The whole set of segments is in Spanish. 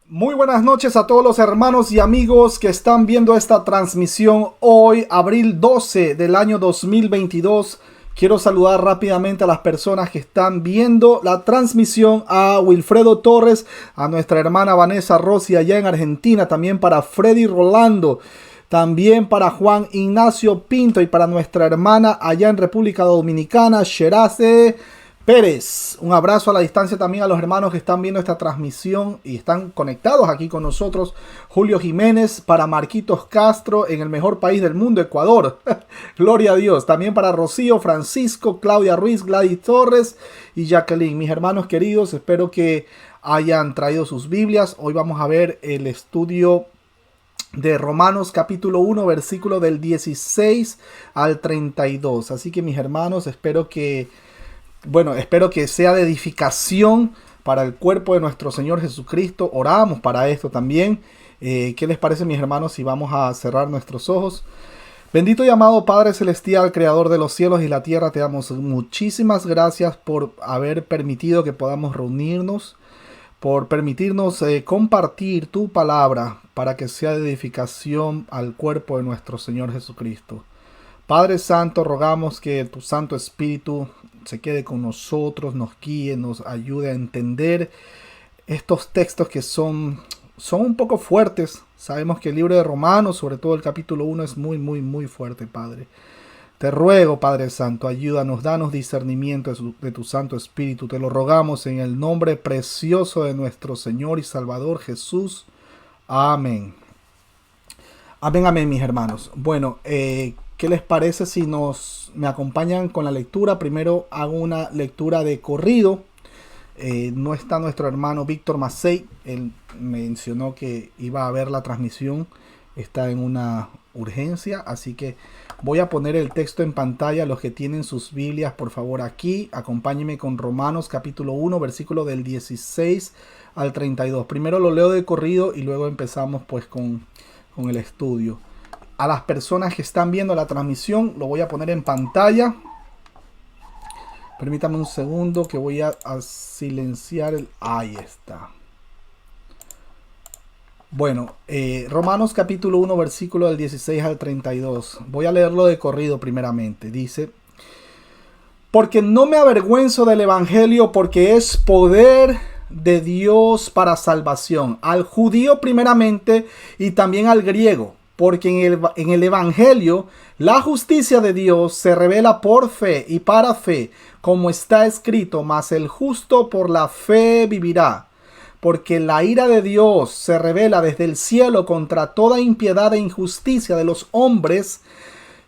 Muy buenas noches a todos los hermanos y amigos que están viendo esta transmisión hoy, abril 12 del año 2022. Quiero saludar rápidamente a las personas que están viendo la transmisión, a Wilfredo Torres, a nuestra hermana Vanessa Rossi allá en Argentina, también para Freddy Rolando, también para Juan Ignacio Pinto y para nuestra hermana allá en República Dominicana, Sherace Pérez. Un abrazo a la distancia también a los hermanos que están viendo esta transmisión y están conectados aquí con nosotros. Julio Jiménez, para Marquitos Castro en el mejor país del mundo, Ecuador. Gloria a Dios. También para Rocío, Francisco, Claudia Ruiz, Gladys Torres y Jacqueline. Mis hermanos queridos, espero que hayan traído sus Biblias. Hoy vamos a ver el estudio de Romanos capítulo 1, versículo del 16 al 32. Así que mis hermanos, espero que sea de edificación para el cuerpo de nuestro Señor Jesucristo. Oramos para esto también. ¿Qué les parece, mis hermanos, si vamos a cerrar nuestros ojos? Bendito y amado Padre Celestial, Creador de los cielos y la tierra, te damos muchísimas gracias por haber permitido que podamos reunirnos, por permitirnos compartir tu palabra para que sea de edificación al cuerpo de nuestro Señor Jesucristo. Padre Santo, rogamos que tu Santo Espíritu se quede con nosotros, nos guíe, nos ayude a entender estos textos que son un poco fuertes. Sabemos que el libro de Romanos, sobre todo el capítulo 1, es muy fuerte, Padre. Te ruego, Padre Santo, ayúdanos, danos discernimiento de tu Santo Espíritu. Te lo rogamos en el nombre precioso de nuestro Señor y Salvador Jesús. Amén. Amén, mis hermanos. Bueno, ¿qué les parece si me acompañan con la lectura? Primero hago una lectura de corrido. No está nuestro hermano Víctor Macei. Él mencionó que iba a ver la transmisión. Está en una urgencia. Así que voy a poner el texto en pantalla. Los que tienen sus Biblias, por favor, aquí. Acompáñenme con Romanos capítulo 1, versículo del 16 al 32. Primero lo leo de corrido y luego empezamos pues con el estudio. A las personas que están viendo la transmisión, lo voy a poner en pantalla. Permítame un segundo que voy a silenciar el... Ahí está. Bueno, Romanos capítulo 1, versículo del 16 al 32. Voy a leerlo de corrido primeramente. Dice: porque no me avergüenzo del evangelio, porque es poder de Dios para salvación, al judío primeramente y también al griego. Porque en el evangelio la justicia de Dios se revela por fe y para fe, como está escrito: mas el justo por la fe vivirá. Porque la ira de Dios se revela desde el cielo contra toda impiedad e injusticia de los hombres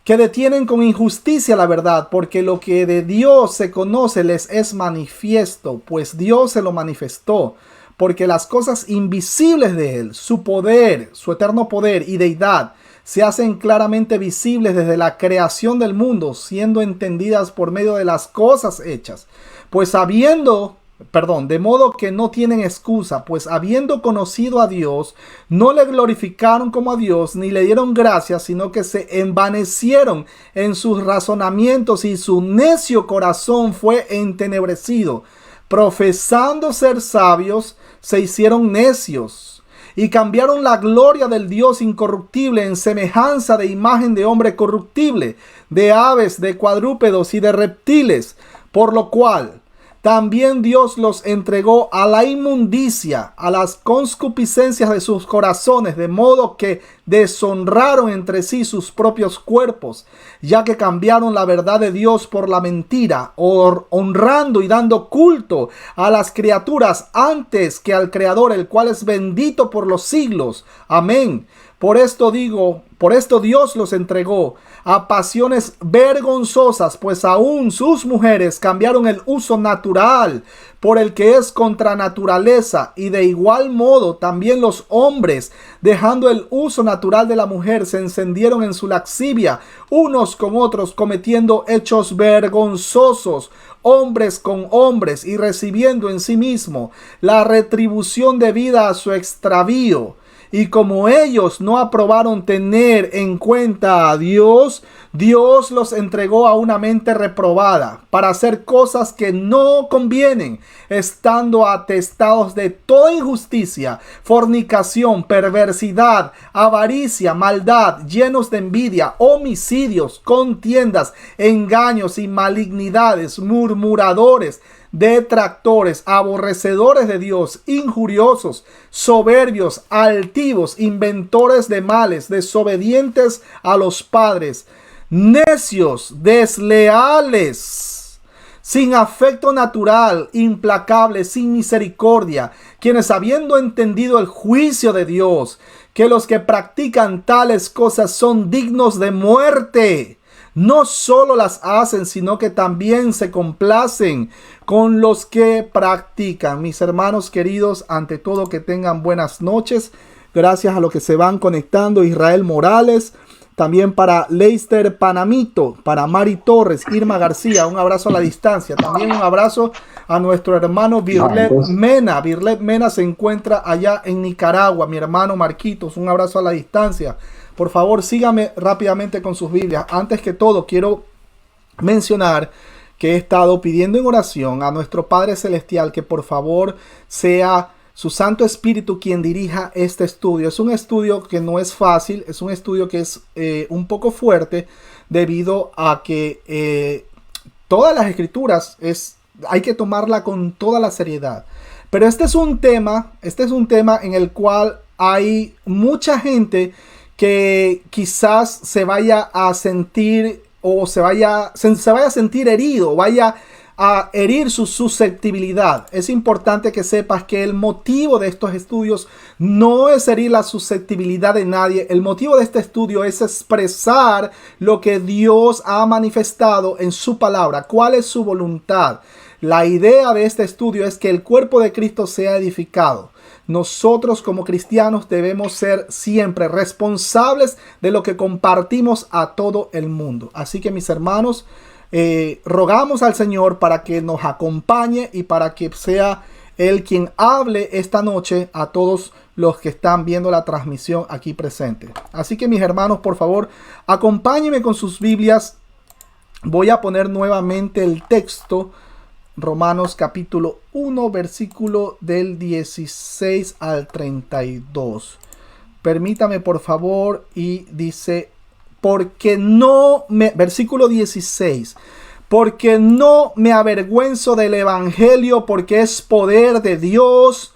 que detienen con injusticia la verdad, porque lo que de Dios se conoce les es manifiesto, pues Dios se lo manifestó. Porque las cosas invisibles de Él, su poder, su eterno poder y deidad, se hacen claramente visibles desde la creación del mundo, siendo entendidas por medio de las cosas hechas. De modo que no tienen excusa, pues habiendo conocido a Dios, no le glorificaron como a Dios, ni le dieron gracias, sino que se envanecieron en sus razonamientos y su necio corazón fue entenebrecido. Profesando ser sabios, se hicieron necios y cambiaron la gloria del Dios incorruptible en semejanza de imagen de hombre corruptible, de aves, de cuadrúpedos y de reptiles, por lo cual también Dios los entregó a la inmundicia, a las concupiscencias de sus corazones, de modo que deshonraron entre sí sus propios cuerpos, ya que cambiaron la verdad de Dios por la mentira, honrando y dando culto a las criaturas antes que al Creador, el cual es bendito por los siglos. Amén. Por esto Dios los entregó a pasiones vergonzosas, pues aún sus mujeres cambiaron el uso natural por el que es contra naturaleza, y de igual modo también los hombres, dejando el uso natural de la mujer, se encendieron en su lascivia unos con otros, cometiendo hechos vergonzosos, hombres con hombres, y recibiendo en sí mismo la retribución debida a su extravío. Y como ellos no aprobaron tener en cuenta a Dios, Dios los entregó a una mente reprobada para hacer cosas que no convienen, estando atestados de toda injusticia, fornicación, perversidad, avaricia, maldad, llenos de envidia, homicidios, contiendas, engaños y malignidades, murmuradores, detractores, aborrecedores de Dios, injuriosos, soberbios, altivos, inventores de males, desobedientes a los padres, necios, desleales, sin afecto natural, implacables, sin misericordia, quienes habiendo entendido el juicio de Dios, que los que practican tales cosas son dignos de muerte, no solo las hacen, sino que también se complacen con los que practican. Mis hermanos queridos, ante todo que tengan buenas noches. Gracias a los que se van conectando. Israel Morales, también para Leister Panamito, para Mari Torres, Irma García, un abrazo a la distancia. También un abrazo a nuestro hermano Virlet Mena. Virlet Mena se encuentra allá en Nicaragua. Mi hermano Marquitos, un abrazo a la distancia. Por favor, síganme rápidamente con sus Biblias. Antes que todo, quiero mencionar que he estado pidiendo en oración a nuestro Padre Celestial que por favor sea su Santo Espíritu quien dirija este estudio. Es un estudio que no es fácil, es un estudio que es un poco fuerte debido a que todas las escrituras hay que tomarla con toda la seriedad. Pero este es un tema en el cual hay mucha gente que quizás se vaya a sentir o se vaya a sentir herido, vaya a herir su susceptibilidad. Es importante que sepas que el motivo de estos estudios no es herir la susceptibilidad de nadie. El motivo de este estudio es expresar lo que Dios ha manifestado en su palabra. ¿Cuál es su voluntad? La idea de este estudio es que el cuerpo de Cristo sea edificado. Nosotros como cristianos debemos ser siempre responsables de lo que compartimos a todo el mundo. Así que mis hermanos, rogamos al Señor para que nos acompañe y para que sea Él quien hable esta noche a todos los que están viendo la transmisión aquí presente. Así que mis hermanos, por favor, acompáñenme con sus Biblias. Voy a poner nuevamente el texto. Romanos capítulo 1, versículo del 16 al 32. Permítame por favor, y dice, versículo 16, porque no me avergüenzo del evangelio, porque es poder de Dios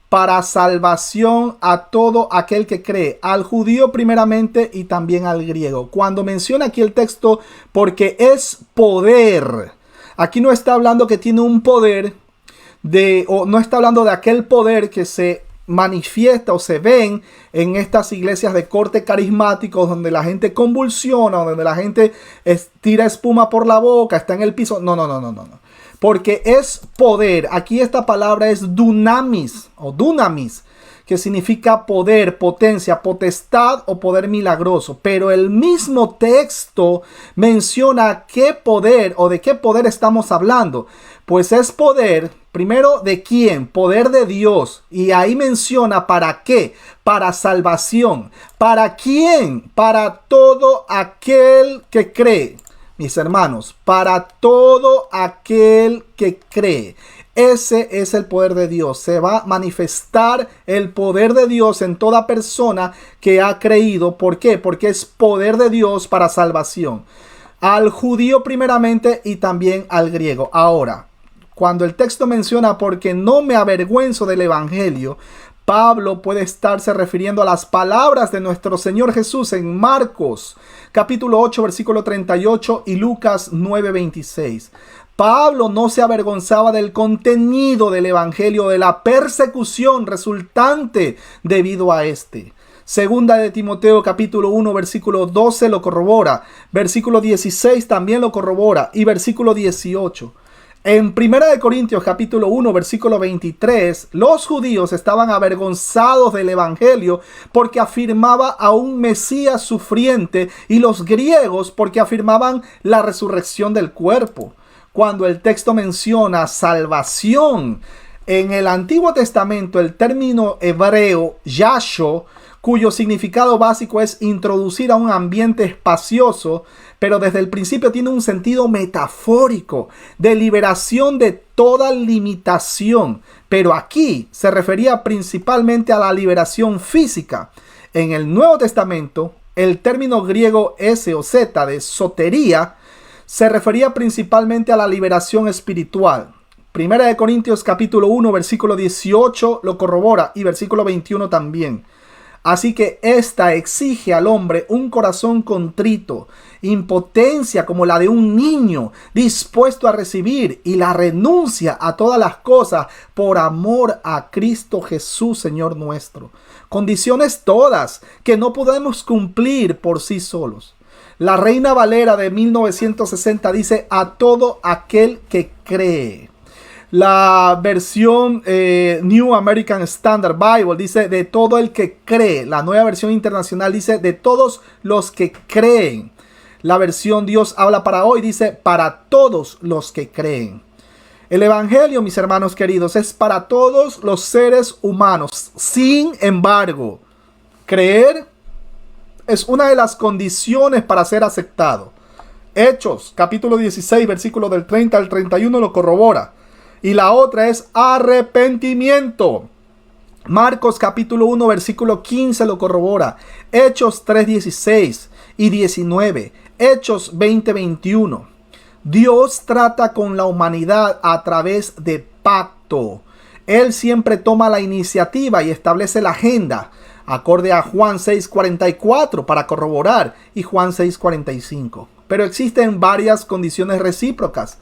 para salvación a todo aquel que cree, al judío primeramente y también al griego. Cuando menciona aquí el texto, porque es poder, aquí no está hablando que tiene un poder o no está hablando de aquel poder que se manifiesta o se ven en estas iglesias de corte carismático donde la gente convulsiona, donde la gente tira espuma por la boca, está en el piso. No. Porque es poder. Aquí esta palabra es dunamis o dunamis, que significa poder, potencia, potestad o poder milagroso. Pero el mismo texto menciona qué poder o de qué poder estamos hablando. Pues es poder, primero, ¿de quién? Poder de Dios. Y ahí menciona para qué. Para salvación. ¿Para quién? Para todo aquel que cree. Mis hermanos, para todo aquel que cree. Ese es el poder de Dios. Se va a manifestar el poder de Dios en toda persona que ha creído. ¿Por qué? Porque es poder de Dios para salvación. Al judío primeramente y también al griego. Ahora, cuando el texto menciona porque no me avergüenzo del evangelio, Pablo puede estarse refiriendo a las palabras de nuestro Señor Jesús en Marcos capítulo 8 versículo 38 y Lucas 9:26. Pablo no se avergonzaba del contenido del evangelio, de la persecución resultante debido a este. Segunda de Timoteo capítulo 1 versículo 12 lo corrobora, versículo 16 también lo corrobora y versículo 18. En Primera de Corintios capítulo 1 versículo 23, los judíos estaban avergonzados del evangelio porque afirmaba a un Mesías sufriente, y los griegos porque afirmaban la resurrección del cuerpo. Cuando el texto menciona salvación, en el Antiguo Testamento el término hebreo yasho cuyo significado básico es introducir a un ambiente espacioso, pero desde el principio tiene un sentido metafórico de liberación de toda limitación. Pero aquí se refería principalmente a la liberación física. En el Nuevo Testamento, el término griego S o Z de sotería se refería principalmente a la liberación espiritual. Primera de Corintios capítulo 1, versículo 18 lo corrobora y versículo 21 también. Así que esta exige al hombre un corazón contrito, impotencia como la de un niño, dispuesto a recibir, y la renuncia a todas las cosas por amor a Cristo Jesús, Señor nuestro. Condiciones todas que no podemos cumplir por sí solos. La Reina Valera de 1960 dice: a todo aquel que cree. La versión New American Standard Bible dice: de todo el que cree. La Nueva Versión Internacional dice: de todos los que creen. La versión Dios Habla para Hoy dice: para todos los que creen. El Evangelio, mis hermanos queridos, es para todos los seres humanos. Sin embargo, creer es una de las condiciones para ser aceptado. Hechos, capítulo 16, versículo del 30 al 31 lo corrobora. Y la otra es arrepentimiento. Marcos capítulo 1 versículo 15 lo corrobora. Hechos 3:16 y 19. Hechos 20:21. Dios trata con la humanidad a través de pacto. Él siempre toma la iniciativa y establece la agenda, acorde a Juan 6:44 para corroborar y Juan 6:45. Pero existen varias condiciones recíprocas.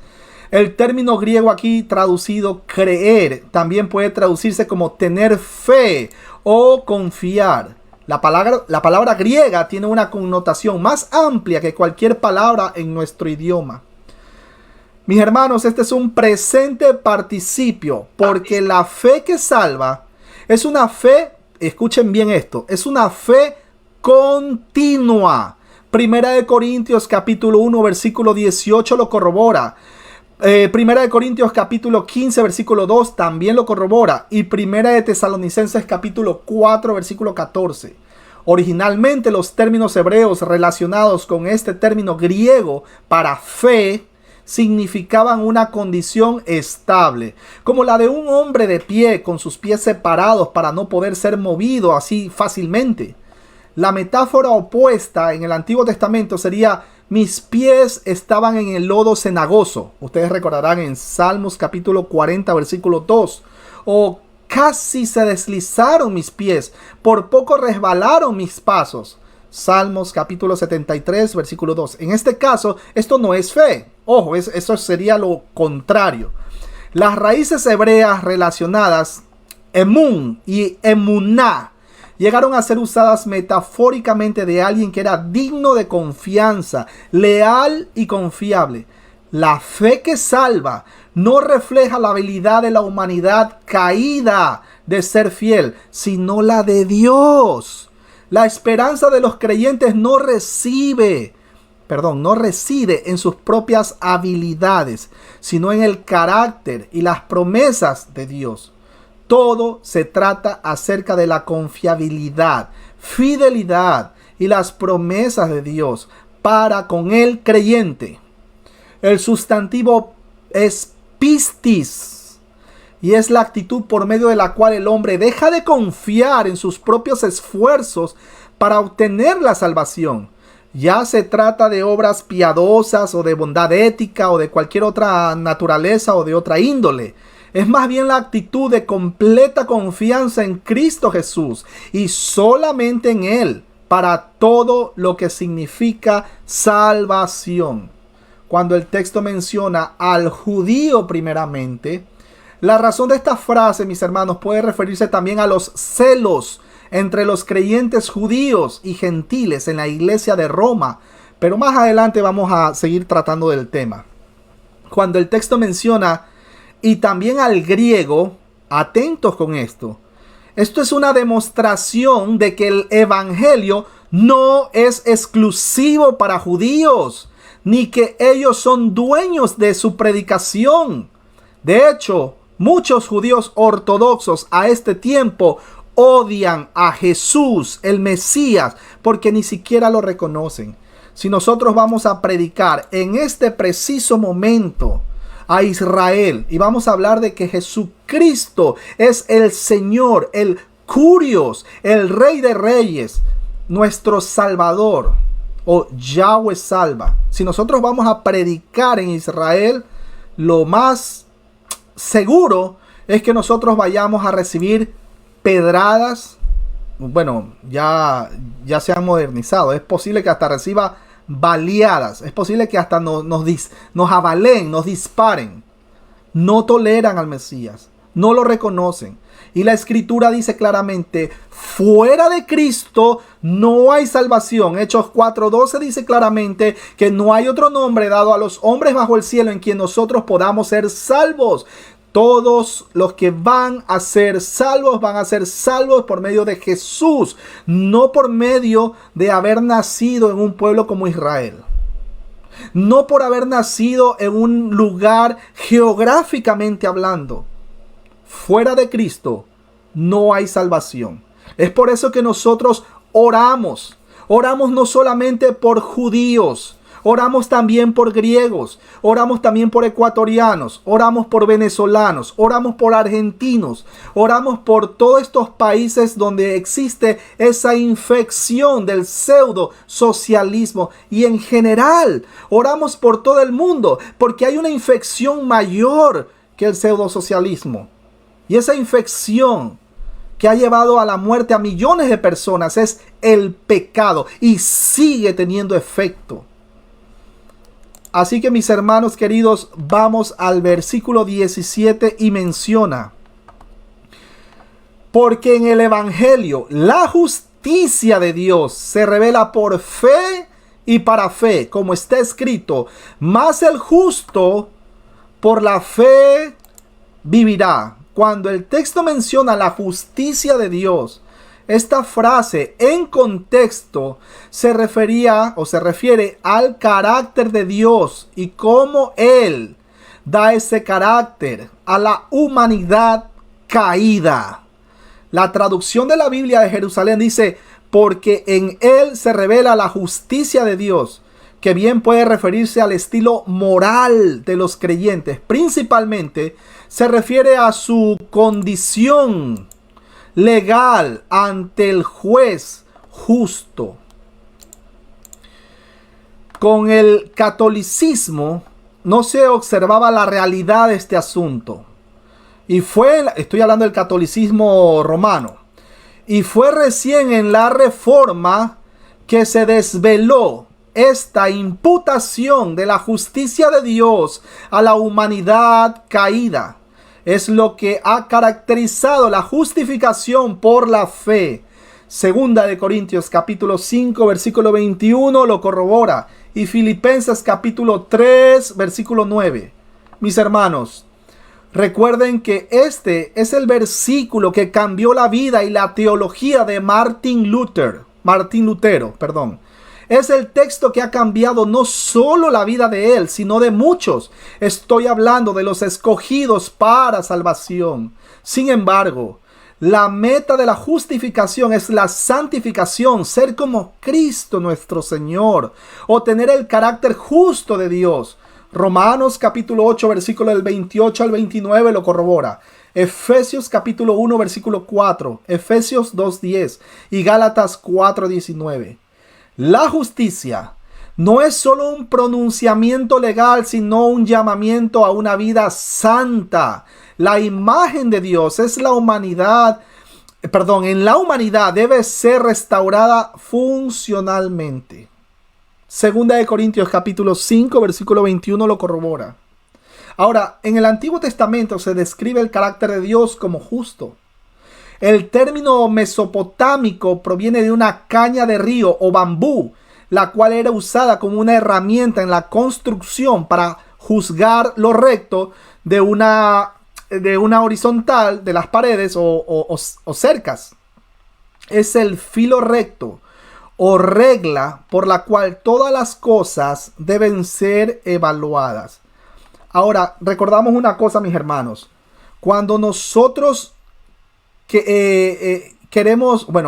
El término griego aquí traducido creer también puede traducirse como tener fe o confiar. La palabra griega tiene una connotación más amplia que cualquier palabra en nuestro idioma. Mis hermanos, este es un presente participio, porque la fe que salva es una fe, escuchen bien esto, es una fe continua. Primera de Corintios capítulo 1 versículo 18 lo corrobora. Primera de Corintios capítulo 15 versículo 2 también lo corrobora. Y Primera de Tesalonicenses capítulo 4 versículo 14. Originalmente los términos hebreos relacionados con este término griego para fe significaban una condición estable, como la de un hombre de pie con sus pies separados para no poder ser movido así fácilmente. La metáfora opuesta en el Antiguo Testamento sería: mis pies estaban en el lodo cenagoso. Ustedes recordarán en Salmos capítulo 40 versículo 2. O casi se deslizaron mis pies, por poco resbalaron mis pasos. Salmos capítulo 73 versículo 2. En este caso, esto no es fe. Ojo, eso sería lo contrario. Las raíces hebreas relacionadas, emun y emuná, llegaron a ser usadas metafóricamente de alguien que era digno de confianza, leal y confiable. La fe que salva no refleja la habilidad de la humanidad caída de ser fiel, sino la de Dios. La esperanza de los creyentes no reside en sus propias habilidades, sino en el carácter y las promesas de Dios. Todo se trata acerca de la confiabilidad, fidelidad y las promesas de Dios para con el creyente. El sustantivo es pistis y es la actitud por medio de la cual el hombre deja de confiar en sus propios esfuerzos para obtener la salvación. Ya se trata de obras piadosas o de bondad ética o de cualquier otra naturaleza o de otra índole. Es más bien la actitud de completa confianza en Cristo Jesús y solamente en Él para todo lo que significa salvación. Cuando el texto menciona al judío primeramente, la razón de esta frase, mis hermanos, puede referirse también a los celos entre los creyentes judíos y gentiles en la iglesia de Roma. Pero más adelante vamos a seguir tratando del tema. Cuando el texto menciona y también al griego, atentos con esto. Esto es una demostración de que el evangelio no es exclusivo para judíos, ni que ellos son dueños de su predicación. De hecho, muchos judíos ortodoxos a este tiempo odian a Jesús, el Mesías, porque ni siquiera lo reconocen. Si nosotros vamos a predicar en este preciso momento a Israel y vamos a hablar de que Jesucristo es el Señor, el Curios, el Rey de Reyes, nuestro Salvador, o Yahweh salva. Si nosotros vamos a predicar en Israel, lo más seguro es que nosotros vayamos a recibir pedradas. Bueno, ya se han modernizado. Es posible que hasta reciba baleadas. Es posible que hasta nos avalen, nos disparen. No toleran al Mesías, no lo reconocen. Y la Escritura dice claramente: fuera de Cristo no hay salvación. Hechos 4:12 dice claramente que no hay otro nombre dado a los hombres bajo el cielo en quien nosotros podamos ser salvos. Todos los que van a ser salvos por medio de Jesús, no por medio de haber nacido en un pueblo como Israel. No por haber nacido en un lugar geográficamente hablando. Fuera de Cristo no hay salvación. Es por eso que nosotros oramos. Oramos no solamente por judíos, oramos también por griegos, oramos también por ecuatorianos, oramos por venezolanos, oramos por argentinos, oramos por todos estos países donde existe esa infección del pseudo socialismo, y en general oramos por todo el mundo, porque hay una infección mayor que el pseudo socialismo. Y esa infección que ha llevado a la muerte a millones de personas es el pecado, y sigue teniendo efecto. Así que, mis hermanos queridos, vamos al versículo 17 y menciona: porque en el Evangelio la justicia de Dios se revela por fe y para fe, como está escrito: mas el justo por la fe vivirá. Cuando el texto menciona la justicia de Dios, esta frase en contexto se refiere al carácter de Dios y cómo Él da ese carácter a la humanidad caída. La traducción de la Biblia de Jerusalén dice: porque en Él se revela la justicia de Dios, que bien puede referirse al estilo moral de los creyentes. Principalmente se refiere a su condición legal ante el juez justo. Con el catolicismo no se observaba la realidad de este asunto. Estoy hablando del catolicismo romano. Y fue recién en la Reforma que se desveló esta imputación de la justicia de Dios a la humanidad caída. Es lo que ha caracterizado la justificación por la fe. Segunda de Corintios capítulo 5 versículo 21 lo corrobora, y Filipenses capítulo 3 versículo 9. Mis hermanos, recuerden que este es el versículo que cambió la vida y la teología de Martín Lutero. Es el texto que ha cambiado no solo la vida de él, sino de muchos. Estoy hablando de los escogidos para salvación. Sin embargo, la meta de la justificación es la santificación, ser como Cristo nuestro Señor, o tener el carácter justo de Dios. Romanos capítulo 8, versículo del 28 al 29 lo corrobora. Efesios capítulo 1, versículo 4, Efesios 2:10 y Gálatas 4:19. La justicia no es solo un pronunciamiento legal, sino un llamamiento a una vida santa. La imagen de Dios es en la humanidad debe ser restaurada funcionalmente. Segunda de Corintios capítulo 5 versículo 21 lo corrobora. Ahora, en el Antiguo Testamento se describe el carácter de Dios como justo. El término mesopotámico proviene de una caña de río o bambú, la cual era usada como una herramienta en la construcción para juzgar lo recto de una horizontal de las paredes o cercas. Es el filo recto o regla por la cual todas las cosas deben ser evaluadas. Ahora, recordamos una cosa, mis hermanos. Cuando nosotros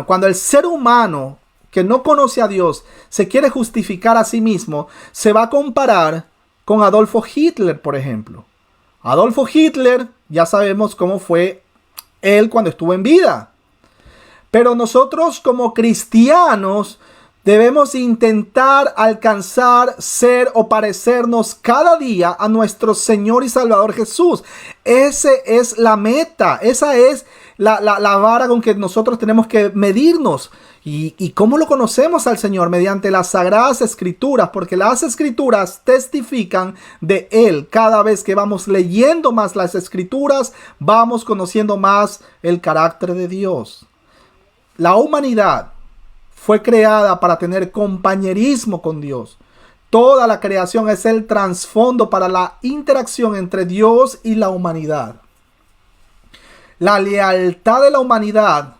cuando el ser humano que no conoce a Dios se quiere justificar a sí mismo, se va a comparar con Adolfo Hitler, por ejemplo. Adolfo Hitler, ya sabemos cómo fue él cuando estuvo en vida. Pero nosotros como cristianos debemos intentar alcanzar, ser o parecernos cada día a nuestro Señor y Salvador Jesús. Esa es la meta, esa es la vara con que nosotros tenemos que medirnos. ¿Y cómo lo conocemos al Señor? Mediante las Sagradas Escrituras, porque las Escrituras testifican de Él. Cada vez que vamos leyendo más las Escrituras, vamos conociendo más el carácter de Dios. La humanidad fue creada para tener compañerismo con Dios. Toda la creación es el trasfondo para la interacción entre Dios y la humanidad. La lealtad de la humanidad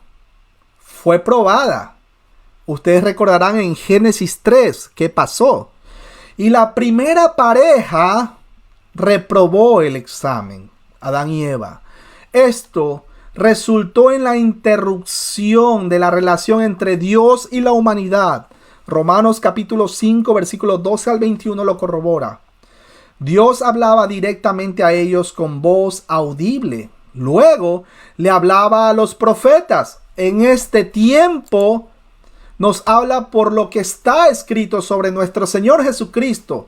fue probada. Ustedes recordarán en Génesis 3 qué pasó. Y la primera pareja reprobó el examen, Adán y Eva. Esto resultó en la interrupción de la relación entre Dios y la humanidad. Romanos capítulo 5, versículos 12 al 21 lo corrobora. Dios hablaba directamente a ellos con voz audible. Luego le hablaba a los profetas. En este tiempo nos habla por lo que está escrito sobre nuestro Señor Jesucristo.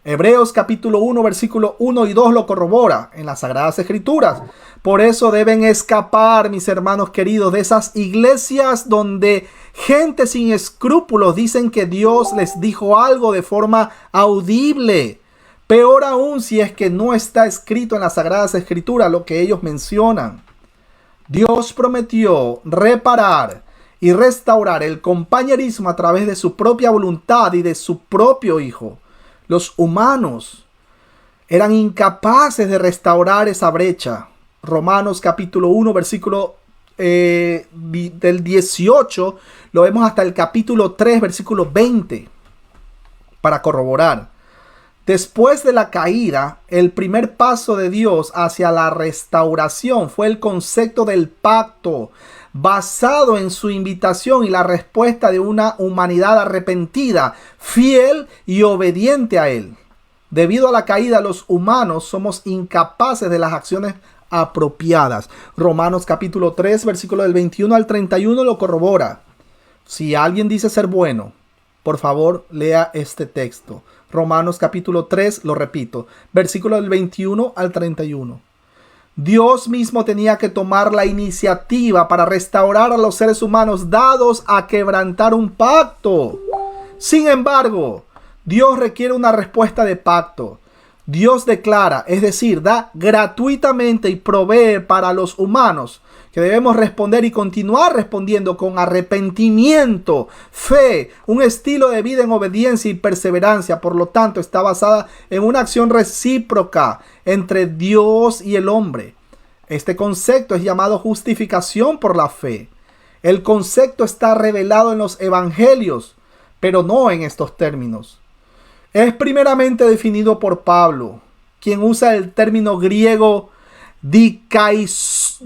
Hebreos capítulo 1, versículo 1 y 2 lo corrobora en las Sagradas Escrituras. Por eso deben escapar, mis hermanos queridos, de esas iglesias donde gente sin escrúpulos dicen que Dios les dijo algo de forma audible. Peor aún si es que no está escrito en las Sagradas Escrituras lo que ellos mencionan. Dios prometió reparar y restaurar el compañerismo a través de su propia voluntad y de su propio Hijo. Los humanos eran incapaces de restaurar esa brecha. Romanos capítulo 1, versículo del 18, lo vemos hasta el capítulo 3, versículo 20, para corroborar. Después de la caída, el primer paso de Dios hacia la restauración fue el concepto del pacto, basado en su invitación y la respuesta de una humanidad arrepentida, fiel y obediente a Él. Debido a la caída, los humanos somos incapaces de las acciones apropiadas. Romanos capítulo 3, versículo del 21 al 31 lo corrobora. Si alguien dice ser bueno, por favor, lea este texto. Romanos capítulo 3, lo repito, versículo del 21 al 31. Dios mismo tenía que tomar la iniciativa para restaurar a los seres humanos dados a quebrantar un pacto. Sin embargo, Dios requiere una respuesta de pacto. Dios declara, es decir, da gratuitamente y provee para los humanos que debemos responder y continuar respondiendo con arrepentimiento, fe, un estilo de vida en obediencia y perseverancia. Por lo tanto, está basada en una acción recíproca entre Dios y el hombre. Este concepto es llamado justificación por la fe. El concepto está revelado en los evangelios, pero no en estos términos. Es primeramente definido por Pablo, quien usa el término griego dikaiosne,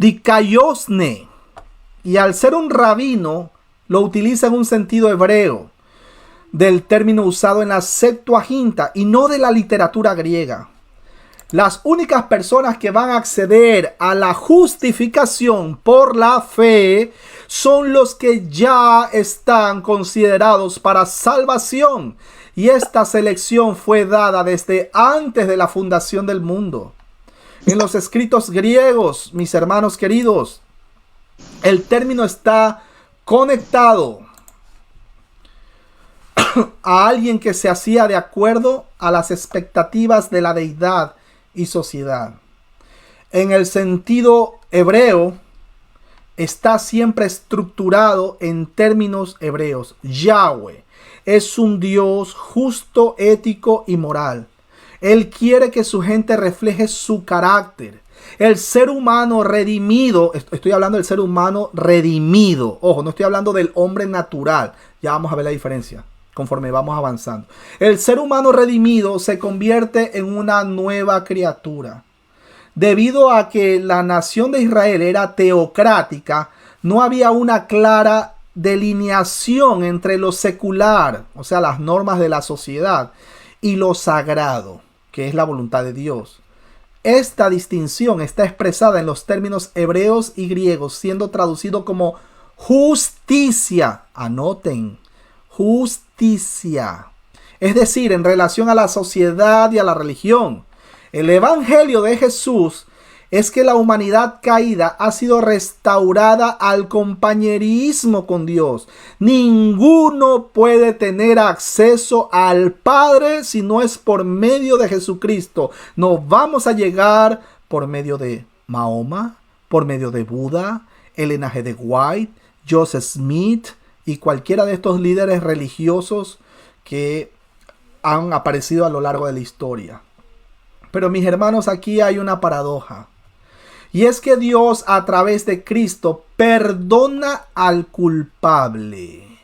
y al ser un rabino lo utiliza en un sentido hebreo del término usado en la Septuaginta y no de la literatura griega. Las únicas personas que van a acceder a la justificación por la fe son los que ya están considerados para salvación, y esta selección fue dada desde antes de la fundación del mundo. En los escritos griegos, mis hermanos queridos, el término está conectado a alguien que se hacía de acuerdo a las expectativas de la deidad y sociedad. En el sentido hebreo, está siempre estructurado en términos hebreos. Yahweh es un Dios justo, ético y moral. Él quiere que su gente refleje su carácter. El ser humano redimido, estoy hablando del ser humano redimido. Ojo, no estoy hablando del hombre natural. Ya vamos a ver la diferencia conforme vamos avanzando. El ser humano redimido se convierte en una nueva criatura. Debido a que la nación de Israel era teocrática, no había una clara delineación entre lo secular, o sea, las normas de la sociedad, y lo sagrado, que es la voluntad de Dios. Esta distinción está expresada en los términos hebreos y griegos, siendo traducido como justicia. Anoten, justicia. Es decir, en relación a la sociedad y a la religión. El evangelio de Jesús es que la humanidad caída ha sido restaurada al compañerismo con Dios. Ninguno puede tener acceso al Padre si no es por medio de Jesucristo. No vamos a llegar por medio de Mahoma, por medio de Buda, Elena G. de White, Joseph Smith y cualquiera de estos líderes religiosos que han aparecido a lo largo de la historia. Pero mis hermanos, aquí hay una paradoja. Y es que Dios a través de Cristo perdona al culpable.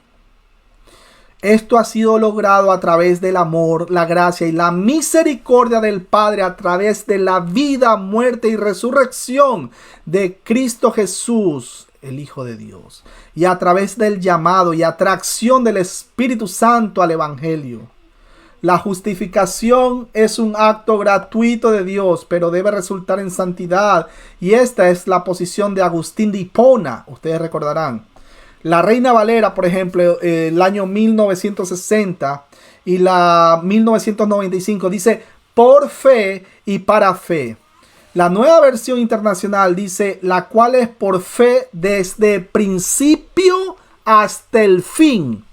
Esto ha sido logrado a través del amor, la gracia y la misericordia del Padre a través de la vida, muerte y resurrección de Cristo Jesús, el Hijo de Dios. Y a través del llamado y atracción del Espíritu Santo al Evangelio. La justificación es un acto gratuito de Dios, pero debe resultar en santidad. Y esta es la posición de Agustín de Hipona. Ustedes recordarán. La Reina Valera, por ejemplo, el año 1960 y la 1995 dice por fe y para fe. La Nueva Versión Internacional dice la cual es por fe desde principio hasta el fin.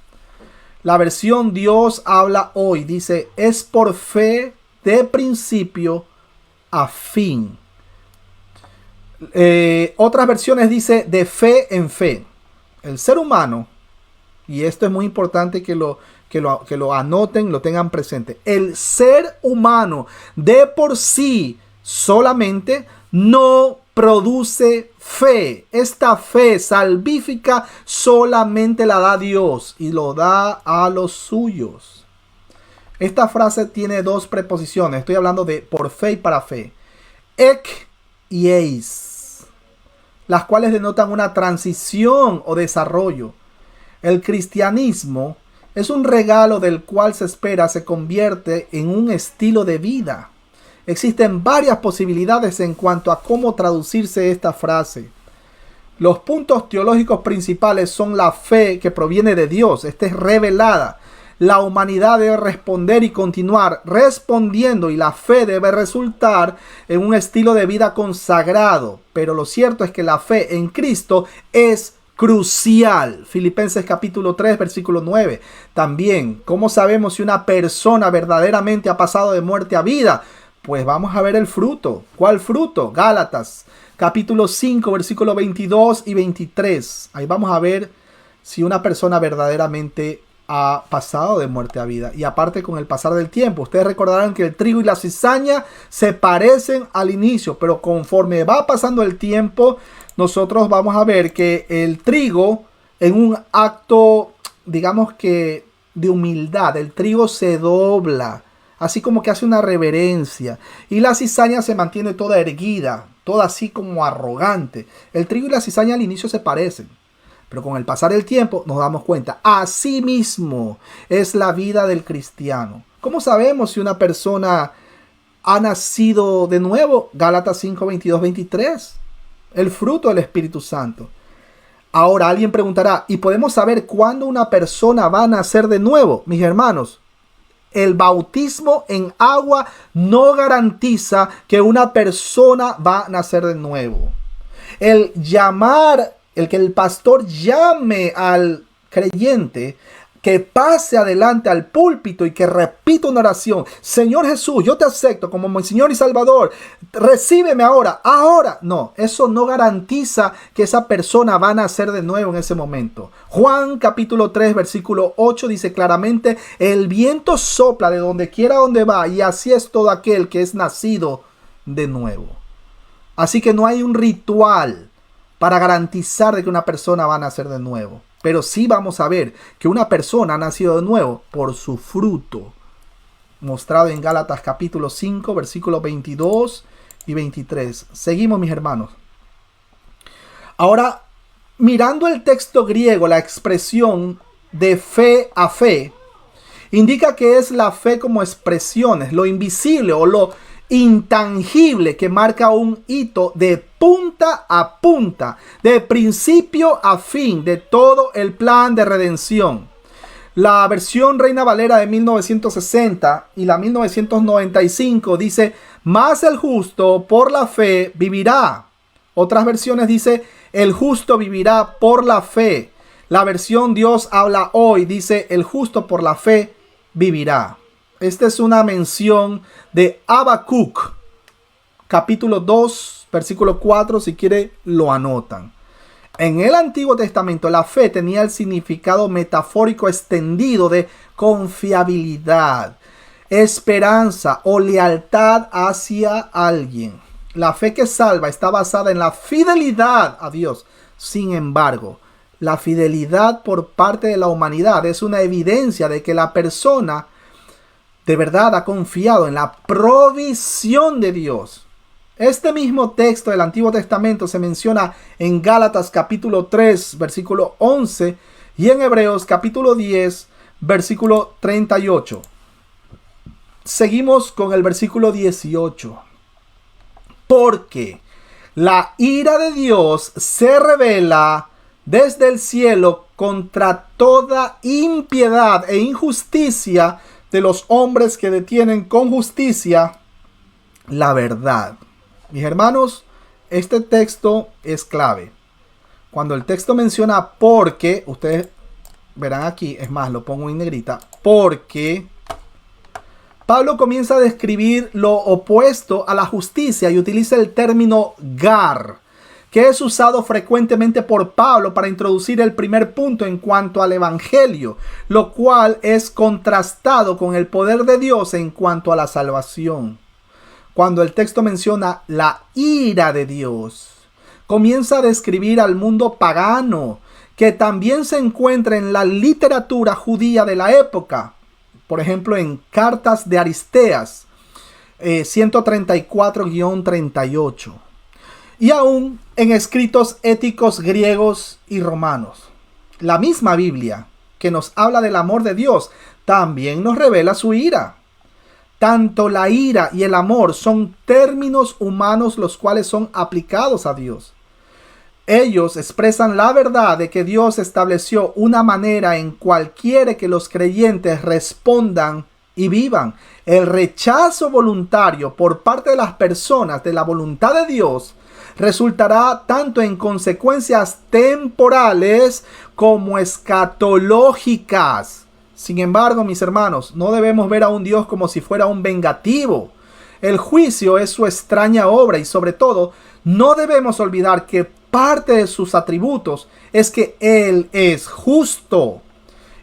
La versión Dios habla hoy dice es por fe de principio a fin. Otras versiones dice de fe en fe. El ser humano, y esto es muy importante que lo anoten, lo tengan presente. El ser humano de por sí solamente no produce fe. Esta fe salvífica solamente la da Dios y lo da a los suyos. Esta frase tiene dos preposiciones. Estoy hablando de por fe y para fe. Ek y eis, las cuales denotan una transición o desarrollo. El cristianismo es un regalo del cual se espera se convierte en un estilo de vida. Existen varias posibilidades en cuanto a cómo traducirse esta frase. Los puntos teológicos principales son la fe que proviene de Dios. Esta es revelada. La humanidad debe responder y continuar respondiendo, y la fe debe resultar en un estilo de vida consagrado. Pero lo cierto es que la fe en Cristo es crucial. Filipenses capítulo 3 versículo 9. También, ¿cómo sabemos si una persona verdaderamente ha pasado de muerte a vida? Pues vamos a ver el fruto. ¿Cuál fruto? Gálatas capítulo 5 versículo 22 y 23. Ahí vamos a ver si una persona verdaderamente ha pasado de muerte a vida. Y aparte, con el pasar del tiempo, ustedes recordarán que el trigo y la cizaña se parecen al inicio, pero conforme va pasando el tiempo, nosotros vamos a ver que el trigo, en un acto, digamos que de humildad, el trigo se dobla, así como que hace una reverencia, y la cizaña se mantiene toda erguida, toda así como arrogante. El trigo y la cizaña al inicio se parecen, pero con el pasar del tiempo nos damos cuenta. Así mismo es la vida del cristiano. ¿Cómo sabemos si una persona ha nacido de nuevo? Gálatas 5, 22, 23. El fruto del Espíritu Santo. Ahora alguien preguntará, ¿y podemos saber cuándo una persona va a nacer de nuevo? Mis hermanos, el bautismo en agua no garantiza que una persona va a nacer de nuevo. El que el pastor llame al creyente, que pase adelante al púlpito y que repita una oración. Señor Jesús, yo te acepto como mi Señor y Salvador. Recíbeme ahora. No, eso no garantiza que esa persona va a nacer de nuevo en ese momento. Juan capítulo 3 versículo 8 dice claramente: el viento sopla de donde quiera donde va, y así es todo aquel que es nacido de nuevo. Así que no hay un ritual para garantizar de que una persona va a nacer de nuevo. Pero sí vamos a ver que una persona ha nacido de nuevo por su fruto, mostrado en Gálatas capítulo 5, versículos 22 y 23. Seguimos, mis hermanos. Ahora, Mirando el texto griego, la expresión de fe a fe indica que es la fe como expresiones, lo invisible o lo intangible que marca un hito de punta a punta, de principio a fin de todo el plan de redención. La versión Reina Valera de 1960 y la 1995 dice: mas el justo por la fe vivirá. Otras versiones dice: el justo vivirá por la fe. La versión Dios habla hoy dice: el justo por la fe vivirá. Esta es una mención de Habacuc, capítulo 2, versículo 4, si quiere lo anotan. En el Antiguo Testamento la fe tenía el significado metafórico extendido de confiabilidad, esperanza o lealtad hacia alguien. La fe que salva está basada en la fidelidad a Dios. Sin embargo, la fidelidad por parte de la humanidad es una evidencia de que la persona de verdad ha confiado en la provisión de Dios. Este mismo texto del Antiguo Testamento se menciona en Gálatas capítulo 3, versículo 11 y en Hebreos capítulo 10, versículo 38. Seguimos con el versículo 18. Porque la ira de Dios se revela desde el cielo contra toda impiedad e injusticia de los hombres que detienen con justicia la verdad. Mis hermanos, este texto es clave. Cuando el texto menciona porque, ustedes verán aquí, es más, lo pongo en negrita, porque Pablo comienza a describir lo opuesto a la justicia y utiliza el término gar, que es usado frecuentemente por Pablo para introducir el primer punto en cuanto al evangelio, lo cual es contrastado con el poder de Dios en cuanto a la salvación. Cuando el texto menciona la ira de Dios, comienza a describir al mundo pagano, que también se encuentra en la literatura judía de la época. Por ejemplo, en Cartas de Aristeas, 134-38. Y aún en escritos éticos griegos y romanos. La misma Biblia, que nos habla del amor de Dios, también nos revela su ira. Tanto la ira y el amor son términos humanos los cuales son aplicados a Dios. Ellos expresan la verdad de que Dios estableció una manera en cual quiere que los creyentes respondan y vivan. El rechazo voluntario por parte de las personas de la voluntad de Dios resultará tanto en consecuencias temporales como escatológicas. Sin embargo, mis hermanos, no debemos ver a un Dios como si fuera un vengativo. El juicio es su extraña obra y sobre todo, no debemos olvidar que parte de sus atributos es que Él es justo.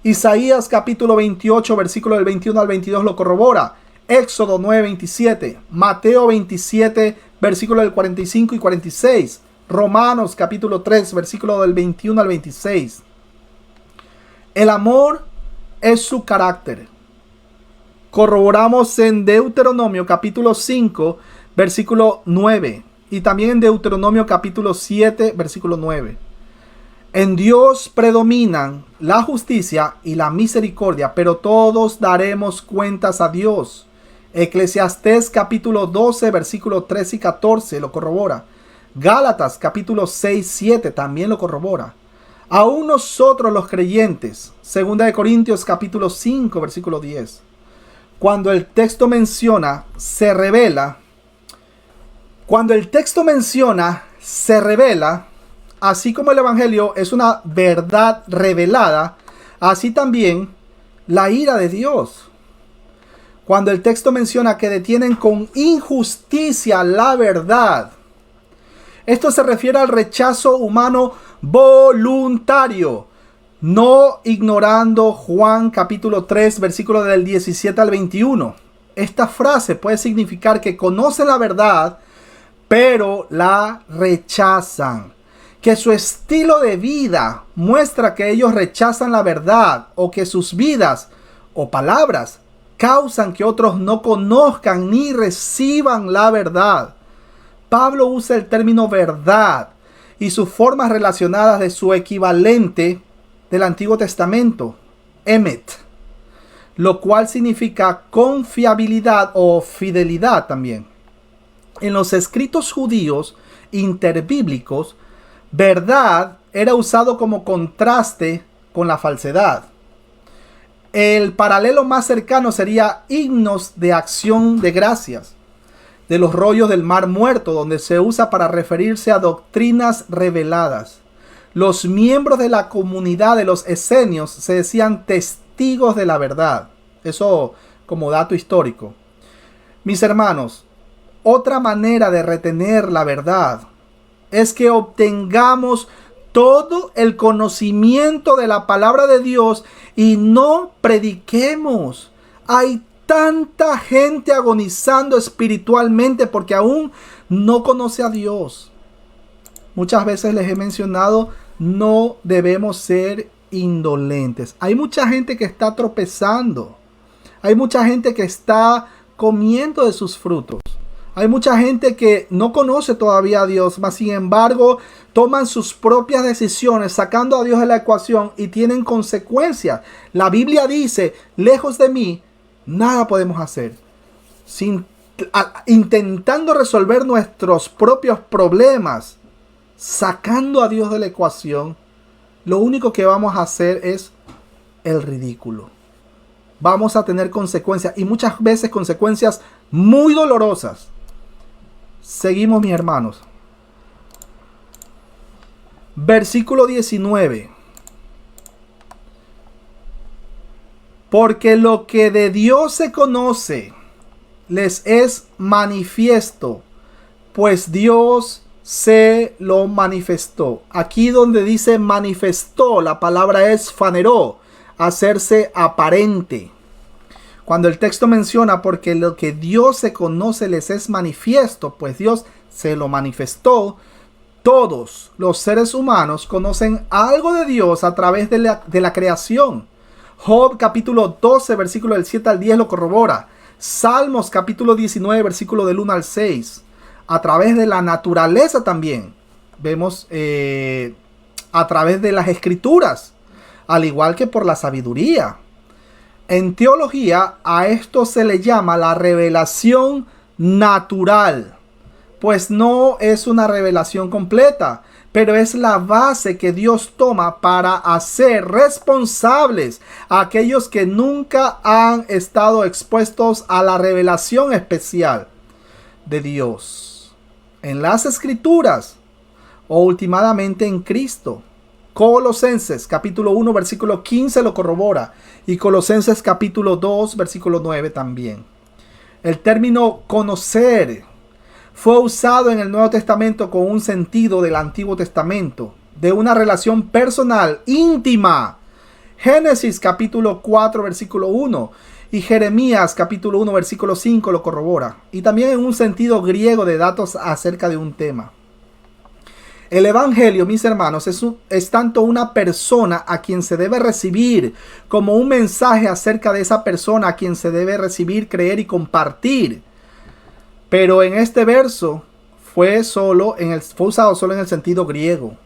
Isaías capítulo 28, versículo del 21 al 22 lo corrobora. Éxodo 9, 27. Mateo 27, versículo del 45 y 46. Romanos capítulo 3, versículo del 21 al 26. El amor es su carácter. Corroboramos en Deuteronomio capítulo 5, versículo 9. Y también en Deuteronomio capítulo 7, versículo 9. En Dios predominan la justicia y la misericordia, pero todos daremos cuentas a Dios. Eclesiastés capítulo 12, versículo 13 y 14 lo corrobora. Gálatas capítulo 6, 7 también lo corrobora. Aún nosotros los creyentes, 2 Corintios capítulo 5, versículo 10. Cuando el texto menciona, se revela. Cuando el texto menciona, se revela, así como el evangelio es una verdad revelada, así también la ira de Dios. Cuando el texto menciona que detienen con injusticia la verdad, esto se refiere al rechazo humano voluntario, no ignorando Juan capítulo 3, versículo del 17 al 21. Esta frase puede significar que conocen la verdad, pero la rechazan. Que su estilo de vida muestra que ellos rechazan la verdad, o que sus vidas o palabras causan que otros no conozcan ni reciban la verdad. Pablo usa el término verdad y sus formas relacionadas de su equivalente del Antiguo Testamento, emet, lo cual significa confiabilidad o fidelidad también. En los escritos judíos interbíblicos, verdad era usado como contraste con la falsedad. El paralelo más cercano sería himnos de acción de gracias, de los rollos del Mar Muerto, donde se usa para referirse a doctrinas reveladas. Los miembros de la comunidad de los esenios se decían testigos de la verdad. Eso como dato histórico. Mis hermanos, otra manera de retener la verdad es que obtengamos todo el conocimiento de la palabra de Dios y no prediquemos. Hay tanta gente agonizando espiritualmente porque aún no conoce a Dios. Muchas veces les he mencionado, no debemos ser indolentes. Hay mucha gente que está tropezando. Hay mucha gente que está comiendo de sus frutos. Hay mucha gente que no conoce todavía a Dios, mas sin embargo toman sus propias decisiones sacando a Dios de la ecuación y tienen consecuencias. La Biblia dice, lejos de mí, nada podemos hacer. Intentando resolver nuestros propios problemas, sacando a Dios de la ecuación, lo único que vamos a hacer es el ridículo. Vamos a tener consecuencias y muchas veces consecuencias muy dolorosas. Seguimos, mis hermanos. Versículo 19. Porque lo que de Dios se conoce les es manifiesto, pues Dios se lo manifestó. Aquí donde dice manifestó, la palabra es faneró, hacerse aparente. Cuando el texto menciona porque lo que Dios se conoce les es manifiesto, pues Dios se lo manifestó, todos los seres humanos conocen algo de Dios a través de la creación. Job capítulo 12, versículo del 7 al 10 lo corrobora. Salmos capítulo 19, versículo del 1 al 6. A través de la naturaleza también. Vemos a través de las escrituras, al igual que por la sabiduría. En teología a esto se le llama la revelación natural, pues no es una revelación completa, pero es la base que Dios toma para hacer responsables a aquellos que nunca han estado expuestos a la revelación especial de Dios en las Escrituras o últimamente en Cristo. Colosenses capítulo 1 versículo 15 lo corrobora y Colosenses capítulo 2 versículo 9 también. El término conocer fue usado en el Nuevo Testamento con un sentido del Antiguo Testamento, de una relación personal, íntima. Génesis capítulo 4 versículo 1 y Jeremías capítulo 1 versículo 5 lo corrobora. Y también en un sentido griego de datos acerca de un tema. El Evangelio, mis hermanos, es tanto una persona a quien se debe recibir como un mensaje acerca de esa persona a quien se debe recibir, creer y compartir. Pero en este verso fue usado solo en el sentido griego.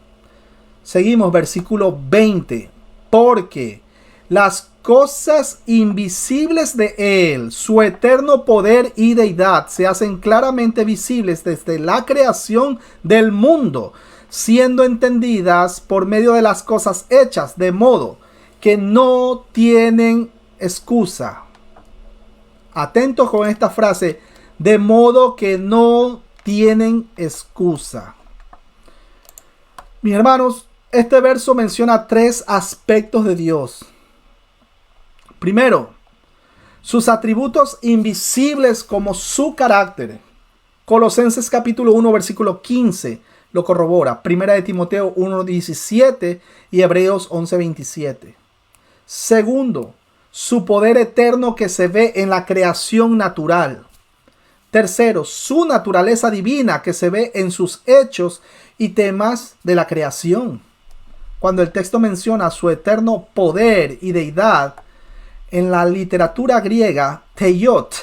Seguimos, versículo 20. Porque las cosas invisibles de Él, su eterno poder y deidad, se hacen claramente visibles desde la creación del mundo, siendo entendidas por medio de las cosas hechas, de modo que no tienen excusa. Atentos con esta frase, de modo que no tienen excusa. Mis hermanos, este verso menciona 3 aspectos de Dios. Primero, sus atributos invisibles como su carácter. Colosenses capítulo 1 versículo 15 lo corrobora. Primera de Timoteo 1:17 y Hebreos 11:27. Segundo, su poder eterno que se ve en la creación natural. Tercero, su naturaleza divina que se ve en sus hechos y temas de la creación. Cuando el texto menciona su eterno poder y deidad, en la literatura griega, teiot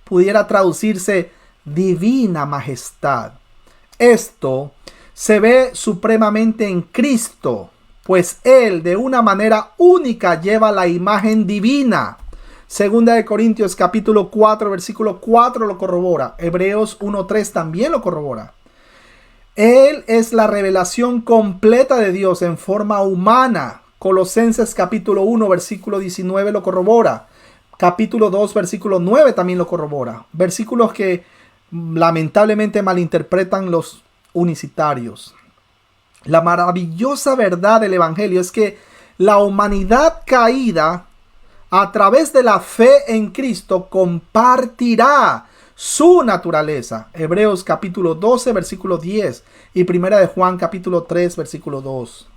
pudiera traducirse divina majestad. Esto se ve supremamente en Cristo, pues Él de una manera única lleva la imagen divina. Segunda de Corintios capítulo 4, versículo 4 lo corrobora. Hebreos 1:3 también lo corrobora. Él es la revelación completa de Dios en forma humana. Colosenses capítulo 1, versículo 19 lo corrobora. Capítulo 2, versículo 9 también lo corrobora. Versículos que lamentablemente malinterpretan los unicitarios. La maravillosa verdad del Evangelio es que la humanidad caída, a través de la fe en Cristo, compartirá su naturaleza. Hebreos capítulo 12, versículo 10 y primera de Juan capítulo 3, versículo 2.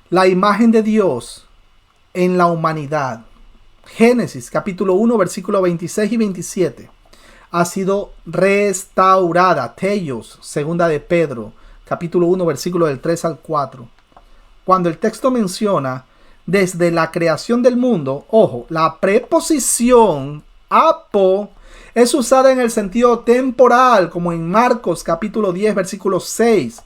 La imagen de Dios en la humanidad. Génesis capítulo 1, versículo 26 y 27. Ha sido restaurada. Teos, segunda de Pedro, capítulo 1, versículo del 3 al 4. Cuando el texto menciona desde la creación del mundo, ojo, la preposición apo es usada en el sentido temporal, como en Marcos capítulo 10, versículo 6.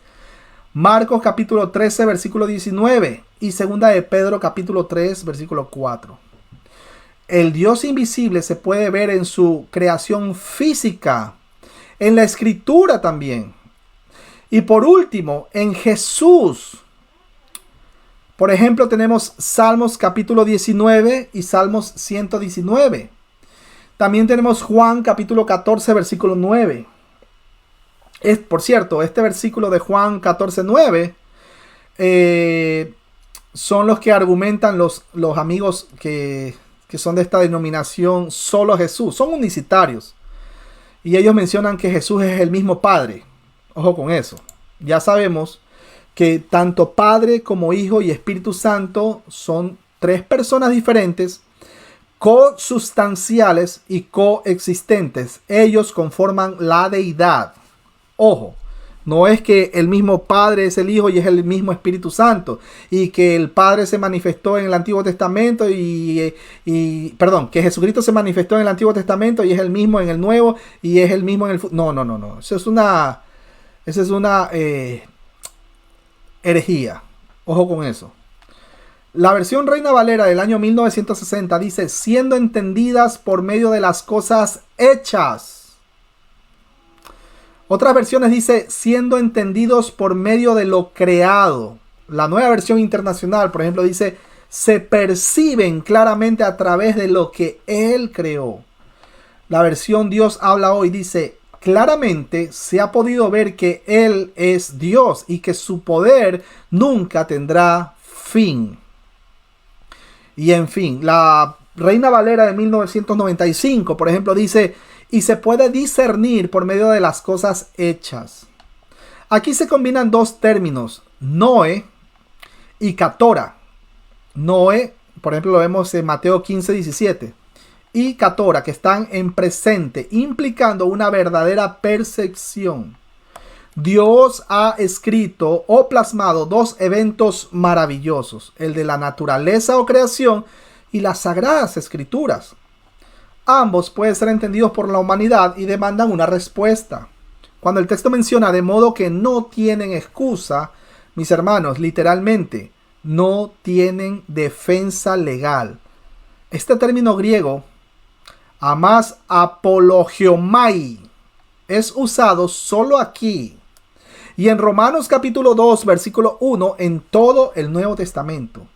Marcos capítulo 13, versículo 19. Y segunda de Pedro capítulo 3, versículo 4. El Dios invisible se puede ver en su creación física, en la escritura también. Y por último, en Jesús. Por ejemplo, tenemos Salmos capítulo 19 y Salmos 119. También tenemos Juan capítulo 14, versículo 9. Por cierto, este versículo de Juan 14, 9 son los que argumentan los amigos que son de esta denominación solo Jesús. Son unicitarios. Y ellos mencionan que Jesús es el mismo Padre. Ojo con eso. Ya sabemos que tanto Padre como Hijo y Espíritu Santo son tres personas diferentes, cosustanciales y coexistentes. Ellos conforman la deidad. Ojo, no es que el mismo Padre es el Hijo y es el mismo Espíritu Santo, y que el Padre se manifestó en el Antiguo Testamento que Jesucristo se manifestó en el Antiguo Testamento y es el mismo en el Nuevo y es el mismo en el futuro. No. Eso es una herejía. Ojo con eso. La versión Reina Valera del año 1960 dice, siendo entendidas por medio de las cosas hechas. Otras versiones dice, siendo entendidos por medio de lo creado. La Nueva Versión Internacional, por ejemplo, dice, se perciben claramente a través de lo que Él creó. La versión Dios habla hoy dice, claramente se ha podido ver que Él es Dios y que su poder nunca tendrá fin. Y en fin, la Reina Valera de 1995, por ejemplo, dice, y se puede discernir por medio de las cosas hechas. Aquí se combinan dos términos, Noé y Catora. Noé, por ejemplo, lo vemos en Mateo 15, 17. Y Catora, que están en presente, implicando una verdadera percepción. Dios ha escrito o plasmado dos eventos maravillosos, el de la naturaleza o creación y las sagradas escrituras. Ambos pueden ser entendidos por la humanidad y demandan una respuesta. Cuando el texto menciona de modo que no tienen excusa, mis hermanos, literalmente, no tienen defensa legal. Este término griego, amas apologiomai, es usado solo aquí y en Romanos capítulo 2, versículo 1 en todo el Nuevo Testamento.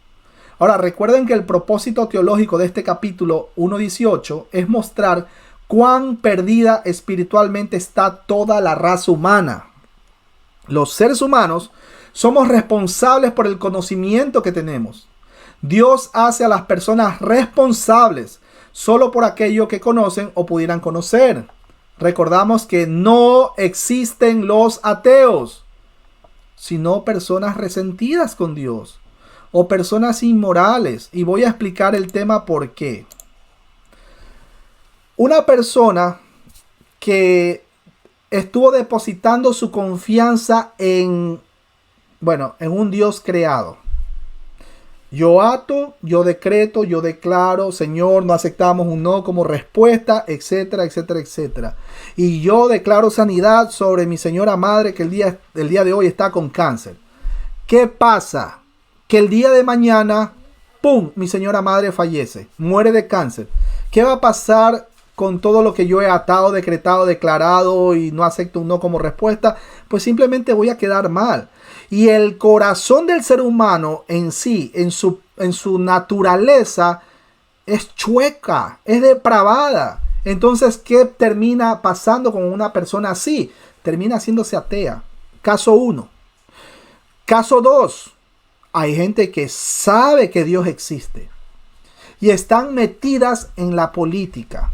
Ahora, recuerden que el propósito teológico de este capítulo 1:18 es mostrar cuán perdida espiritualmente está toda la raza humana. Los seres humanos somos responsables por el conocimiento que tenemos. Dios hace a las personas responsables solo por aquello que conocen o pudieran conocer. Recordamos que no existen los ateos, sino personas resentidas con Dios o personas inmorales. Y voy a explicar el tema por qué. Una persona que estuvo depositando su confianza en un Dios creado. Yo ato, yo decreto, yo declaro, Señor, no aceptamos un no como respuesta, etcétera, etcétera, etcétera. Y yo declaro sanidad sobre mi señora madre que el día de hoy está con cáncer. ¿Qué pasa? Que el día de mañana, ¡pum!, mi señora madre fallece, muere de cáncer. ¿Qué va a pasar con todo lo que yo he atado, decretado, declarado y no acepto un no como respuesta? Pues simplemente voy a quedar mal. Y el corazón del ser humano en sí, en su naturaleza, es chueca, es depravada. Entonces, ¿qué termina pasando con una persona así? Termina haciéndose atea. Caso 1. Caso 2. Hay gente que sabe que Dios existe y están metidas en la política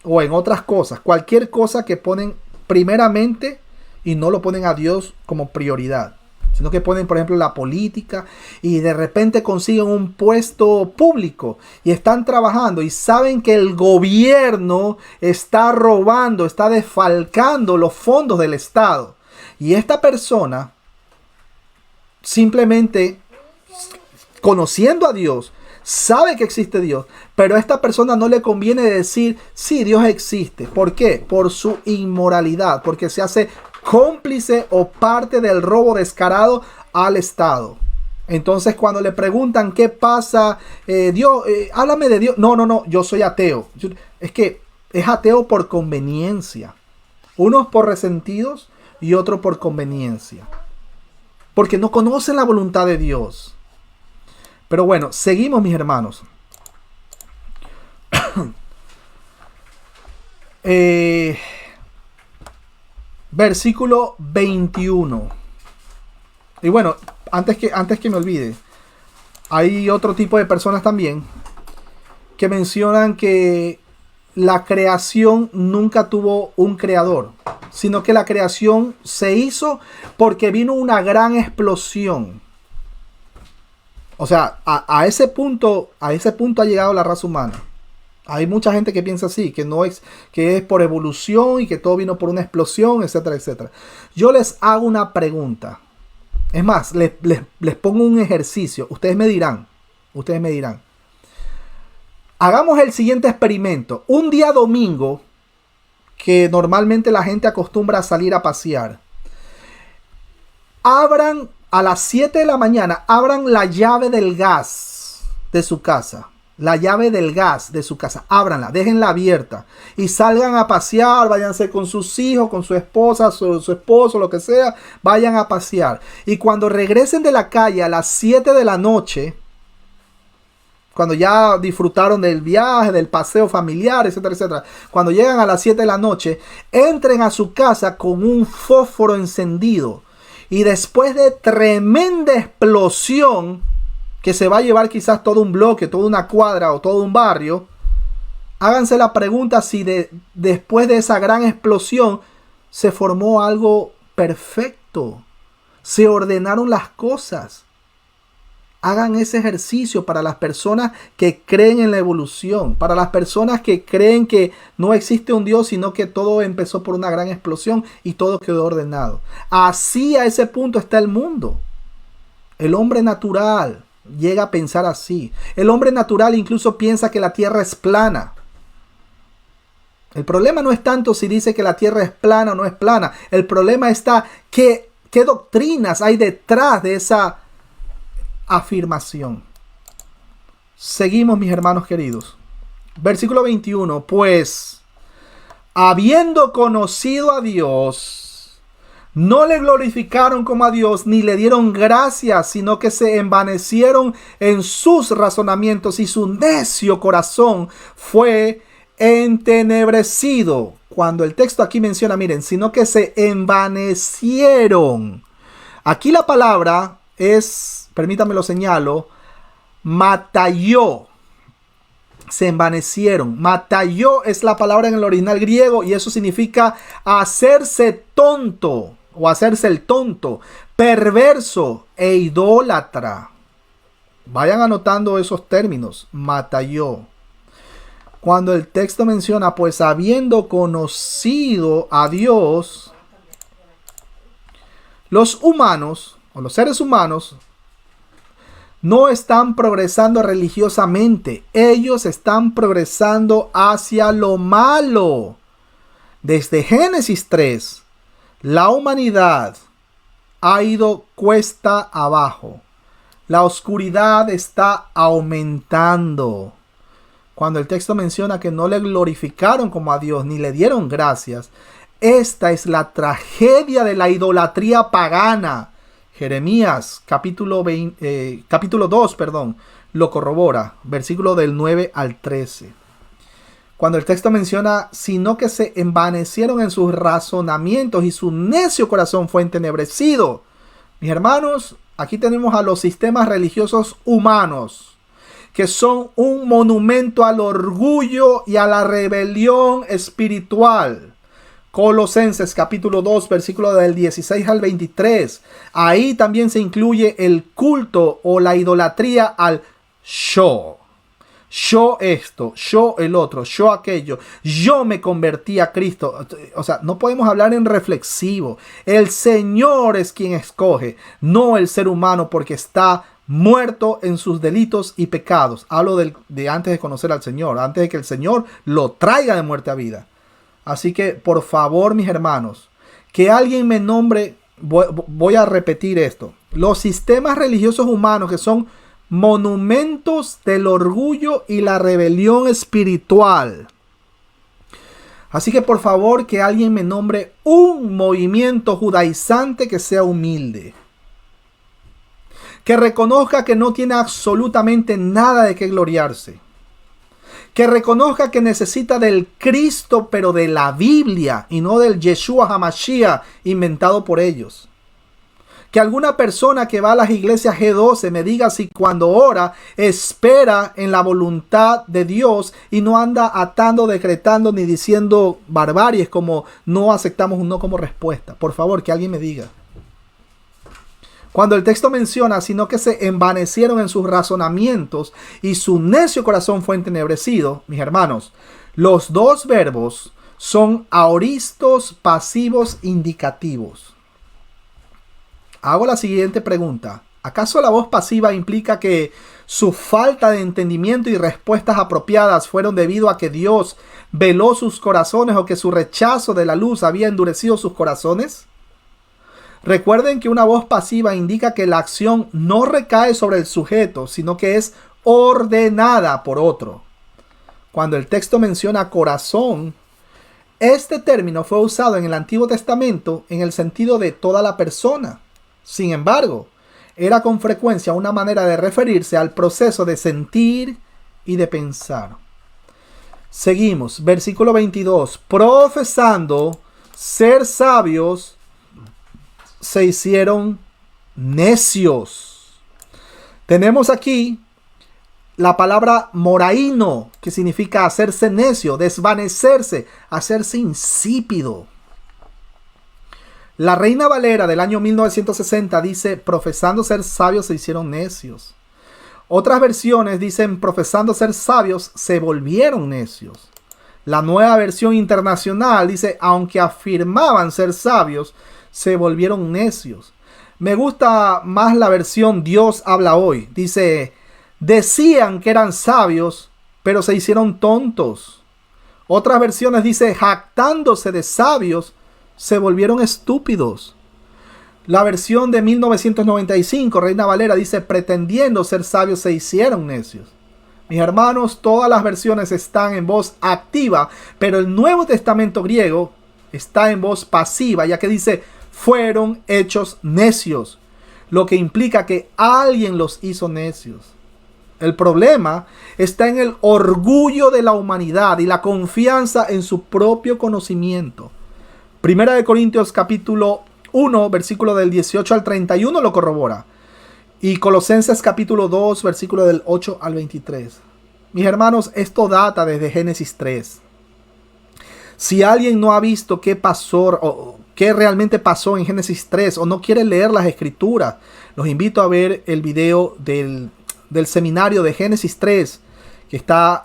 o en otras cosas. Cualquier cosa que ponen primeramente y no lo ponen a Dios como prioridad, sino que ponen, por ejemplo, la política y de repente consiguen un puesto público y están trabajando y saben que el gobierno está robando, está desfalcando los fondos del Estado. Y esta persona, simplemente conociendo a Dios, sabe que existe Dios, pero a esta persona no le conviene decir, sí, Dios existe. ¿Por qué? Por su inmoralidad, porque se hace cómplice o parte del robo descarado al Estado. Entonces, cuando le preguntan qué pasa, Dios, háblame de Dios. No, yo soy ateo. Es que es ateo por conveniencia. Unos por resentidos y otros por conveniencia. Porque no conocen la voluntad de Dios. Pero bueno, seguimos, mis hermanos. Versículo 21. Y bueno, antes que me olvide, hay otro tipo de personas también que mencionan que la creación nunca tuvo un creador, sino que la creación se hizo porque vino una gran explosión. O sea, a ese punto ha llegado la raza humana. Hay mucha gente que piensa así, que es por evolución y que todo vino por una explosión, etcétera, etcétera. Yo les hago una pregunta. Es más, les pongo un ejercicio. Ustedes me dirán. Hagamos el siguiente experimento. Un día domingo, que normalmente la gente acostumbra a salir a pasear. Abran a las 7 de la mañana, abran la llave del gas de su casa. La llave del gas de su casa, ábranla, déjenla abierta y salgan a pasear, váyanse con sus hijos, con su esposa, su esposo, lo que sea, vayan a pasear. Y cuando regresen de la calle a las 7 de la noche, cuando ya disfrutaron del viaje, del paseo familiar, etcétera, etcétera, cuando llegan a las 7 de la noche, entren a su casa con un fósforo encendido y después de tremenda explosión, que se va a llevar quizás todo un bloque, toda una cuadra o todo un barrio, háganse la pregunta si después de esa gran explosión se formó algo perfecto, se ordenaron las cosas. Hagan ese ejercicio para las personas que creen en la evolución, para las personas que creen que no existe un Dios, sino que todo empezó por una gran explosión y todo quedó ordenado. Así, a ese punto está el mundo. El hombre natural llega a pensar así. El hombre natural incluso piensa que la tierra es plana. El problema no es tanto si dice que la tierra es plana o no es plana. El problema está qué doctrinas hay detrás de esa afirmación. Seguimos, mis hermanos queridos. Versículo 21. Pues, habiendo conocido a Dios, no le glorificaron como a Dios, ni le dieron gracias, sino que se envanecieron en sus razonamientos y su necio corazón fue entenebrecido. Cuando el texto aquí menciona, miren, sino que se envanecieron. Aquí la palabra es, permítanme lo señalo, matayó. Se envanecieron. Matayó es la palabra en el original griego y eso significa hacerse tonto o hacerse el tonto, perverso e idólatra. Vayan anotando esos términos. Matayó. Cuando el texto menciona, pues habiendo conocido a Dios, los humanos o los seres humanos no están progresando religiosamente. Ellos están progresando hacia lo malo. Desde Génesis 3, la humanidad ha ido cuesta abajo. La oscuridad está aumentando. Cuando el texto menciona que no le glorificaron como a Dios ni le dieron gracias, esta es la tragedia de la idolatría pagana. Jeremías capítulo 2, lo corrobora, versículo del 9 al 13. Cuando el texto menciona, sino que se envanecieron en sus razonamientos y su necio corazón fue entenebrecido. Mis hermanos, aquí tenemos a los sistemas religiosos humanos, que son un monumento al orgullo y a la rebelión espiritual. Colosenses capítulo 2, versículo del 16 al 23. Ahí también se incluye el culto o la idolatría al yo. Yo esto, yo el otro, yo aquello. Yo me convertí a Cristo. O sea, no podemos hablar en reflexivo. El Señor es quien escoge, no el ser humano, porque está muerto en sus delitos y pecados. Hablo de antes de conocer al Señor, antes de que el Señor lo traiga de muerte a vida. Así que, por favor, mis hermanos, que alguien me nombre, voy a repetir esto. Los sistemas religiosos humanos que son monumentos del orgullo y la rebelión espiritual. Así que, por favor, que alguien me nombre un movimiento judaizante que sea humilde. Que reconozca que no tiene absolutamente nada de qué gloriarse. Que reconozca que necesita del Cristo, pero de la Biblia, y no del Yeshua HaMashiach inventado por ellos. Que alguna persona que va a las iglesias G12 me diga si cuando ora espera en la voluntad de Dios y no anda atando, decretando ni diciendo barbaries como no aceptamos un no como respuesta. Por favor, que alguien me diga. Cuando el texto menciona, sino que se envanecieron en sus razonamientos y su necio corazón fue entenebrecido, mis hermanos, los dos verbos son aoristos pasivos indicativos. Hago la siguiente pregunta. ¿Acaso la voz pasiva implica que su falta de entendimiento y respuestas apropiadas fueron debido a que Dios veló sus corazones o que su rechazo de la luz había endurecido sus corazones? Recuerden que una voz pasiva indica que la acción no recae sobre el sujeto, sino que es ordenada por otro. Cuando el texto menciona corazón, este término fue usado en el Antiguo Testamento en el sentido de toda la persona. Sin embargo, era con frecuencia una manera de referirse al proceso de sentir y de pensar. Seguimos, versículo 22. Profesando ser sabios, se hicieron necios. Tenemos aquí la palabra moraíno, que significa hacerse necio, desvanecerse, hacerse insípido. La Reina Valera del año 1960 dice, profesando ser sabios se hicieron necios. Otras versiones dicen, profesando ser sabios se volvieron necios. La Nueva Versión Internacional dice, aunque afirmaban ser sabios, se volvieron necios. Me gusta más la versión Dios habla hoy. Dice, decían que eran sabios, pero se hicieron tontos. Otras versiones dice, jactándose de sabios, se volvieron estúpidos. La versión de 1995, Reina Valera, dice, pretendiendo ser sabios, se hicieron necios. Mis hermanos, todas las versiones están en voz activa, pero el Nuevo Testamento griego está en voz pasiva, ya que dice, fueron hechos necios, lo que implica que alguien los hizo necios. El problema está en el orgullo de la humanidad y la confianza en su propio conocimiento. Primera de Corintios capítulo 1, versículo del 18 al 31 lo corrobora. Y Colosenses capítulo 2, versículo del 8 al 23. Mis hermanos, esto data desde Génesis 3. Si alguien no ha visto qué pasó o qué realmente pasó en Génesis 3 o no quiere leer las escrituras, los invito a ver el video del seminario de Génesis 3 que está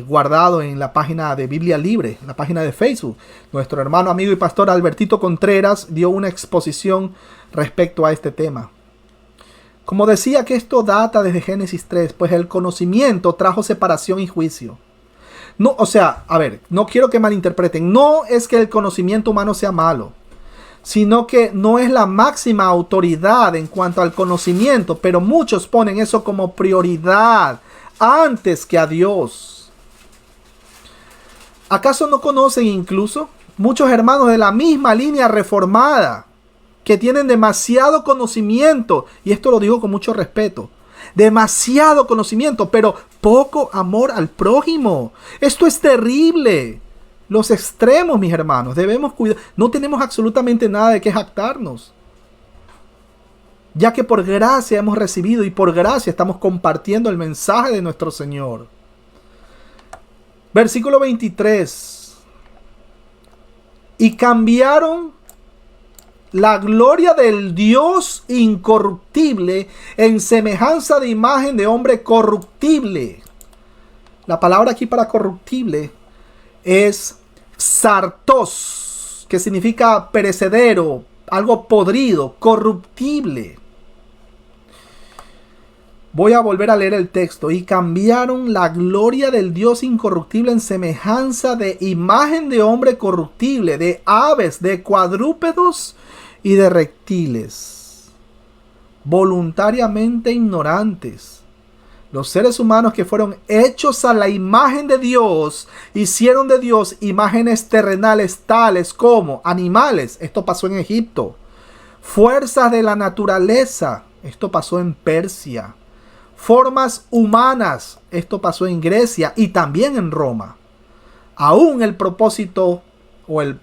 guardado en la página de Biblia Libre, en la página de Facebook. Nuestro hermano, amigo y pastor Albertito Contreras dio una exposición respecto a este tema. Como decía que esto data desde Génesis 3, pues el conocimiento trajo separación y juicio. No, o sea, a ver, no quiero que malinterpreten. No es que el conocimiento humano sea malo, sino que no es la máxima autoridad en cuanto al conocimiento, pero muchos ponen eso como prioridad antes que a Dios. ¿Acaso no conocen incluso muchos hermanos de la misma línea reformada que tienen demasiado conocimiento? Y esto lo digo con mucho respeto. Demasiado conocimiento, pero poco amor al prójimo. Esto es terrible. Los extremos, mis hermanos, debemos cuidar. No tenemos absolutamente nada de qué jactarnos, ya que por gracia hemos recibido y por gracia estamos compartiendo el mensaje de nuestro Señor. Versículo 23. Y cambiaron la gloria del Dios incorruptible en semejanza de imagen de hombre corruptible. La palabra aquí para corruptible es sartos, que significa perecedero, algo podrido, corruptible. Voy a volver a leer el texto. Y cambiaron la gloria del Dios incorruptible en semejanza de imagen de hombre corruptible, de aves, de cuadrúpedos y de reptiles, voluntariamente ignorantes. Los seres humanos que fueron hechos a la imagen de Dios, hicieron de Dios imágenes terrenales tales como animales. Esto pasó en Egipto. Fuerzas de la naturaleza. Esto pasó en Persia. Formas humanas. Esto pasó en Grecia y también en Roma. Aún el propósito o el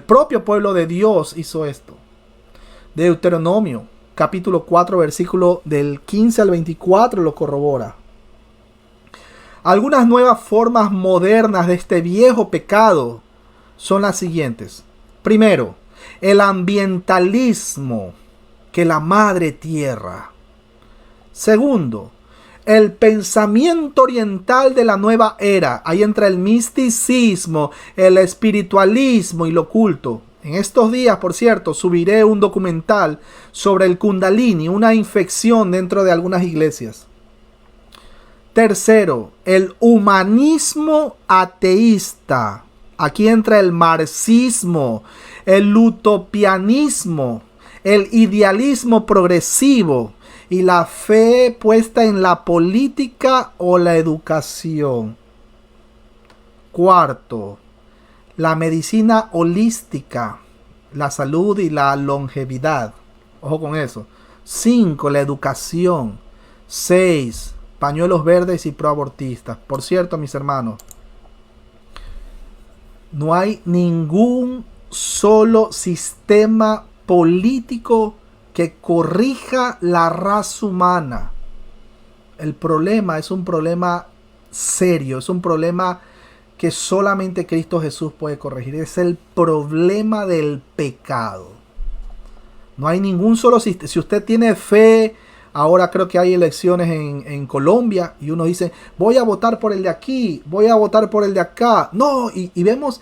propio pueblo de Dios hizo esto. Deuteronomio capítulo 4 versículo del 15 al 24 lo corrobora. Algunas nuevas formas modernas de este viejo pecado son las siguientes. Primero, el ambientalismo, que la madre tierra. Segundo, el pensamiento oriental de la nueva era. Ahí entra el misticismo, el espiritualismo y lo oculto. En estos días, por cierto, subiré un documental sobre el Kundalini, una infección dentro de algunas iglesias. Tercero, el humanismo ateísta. Aquí entra el marxismo, el utopianismo, el idealismo progresivo y la fe puesta en la política o la educación. Cuarto, la medicina holística, la salud y la longevidad. Ojo con eso. 5, la educación. 6, pañuelos verdes y proabortistas. Por cierto, mis hermanos, no hay ningún solo sistema político que corrija la raza humana. El problema es un problema serio, es un problema que solamente Cristo Jesús puede corregir. Es el problema del pecado. No hay ningún solo sistema. Si usted tiene fe, ahora creo que hay elecciones en Colombia y uno dice, voy a votar por el de aquí, voy a votar por el de acá. No, y vemos,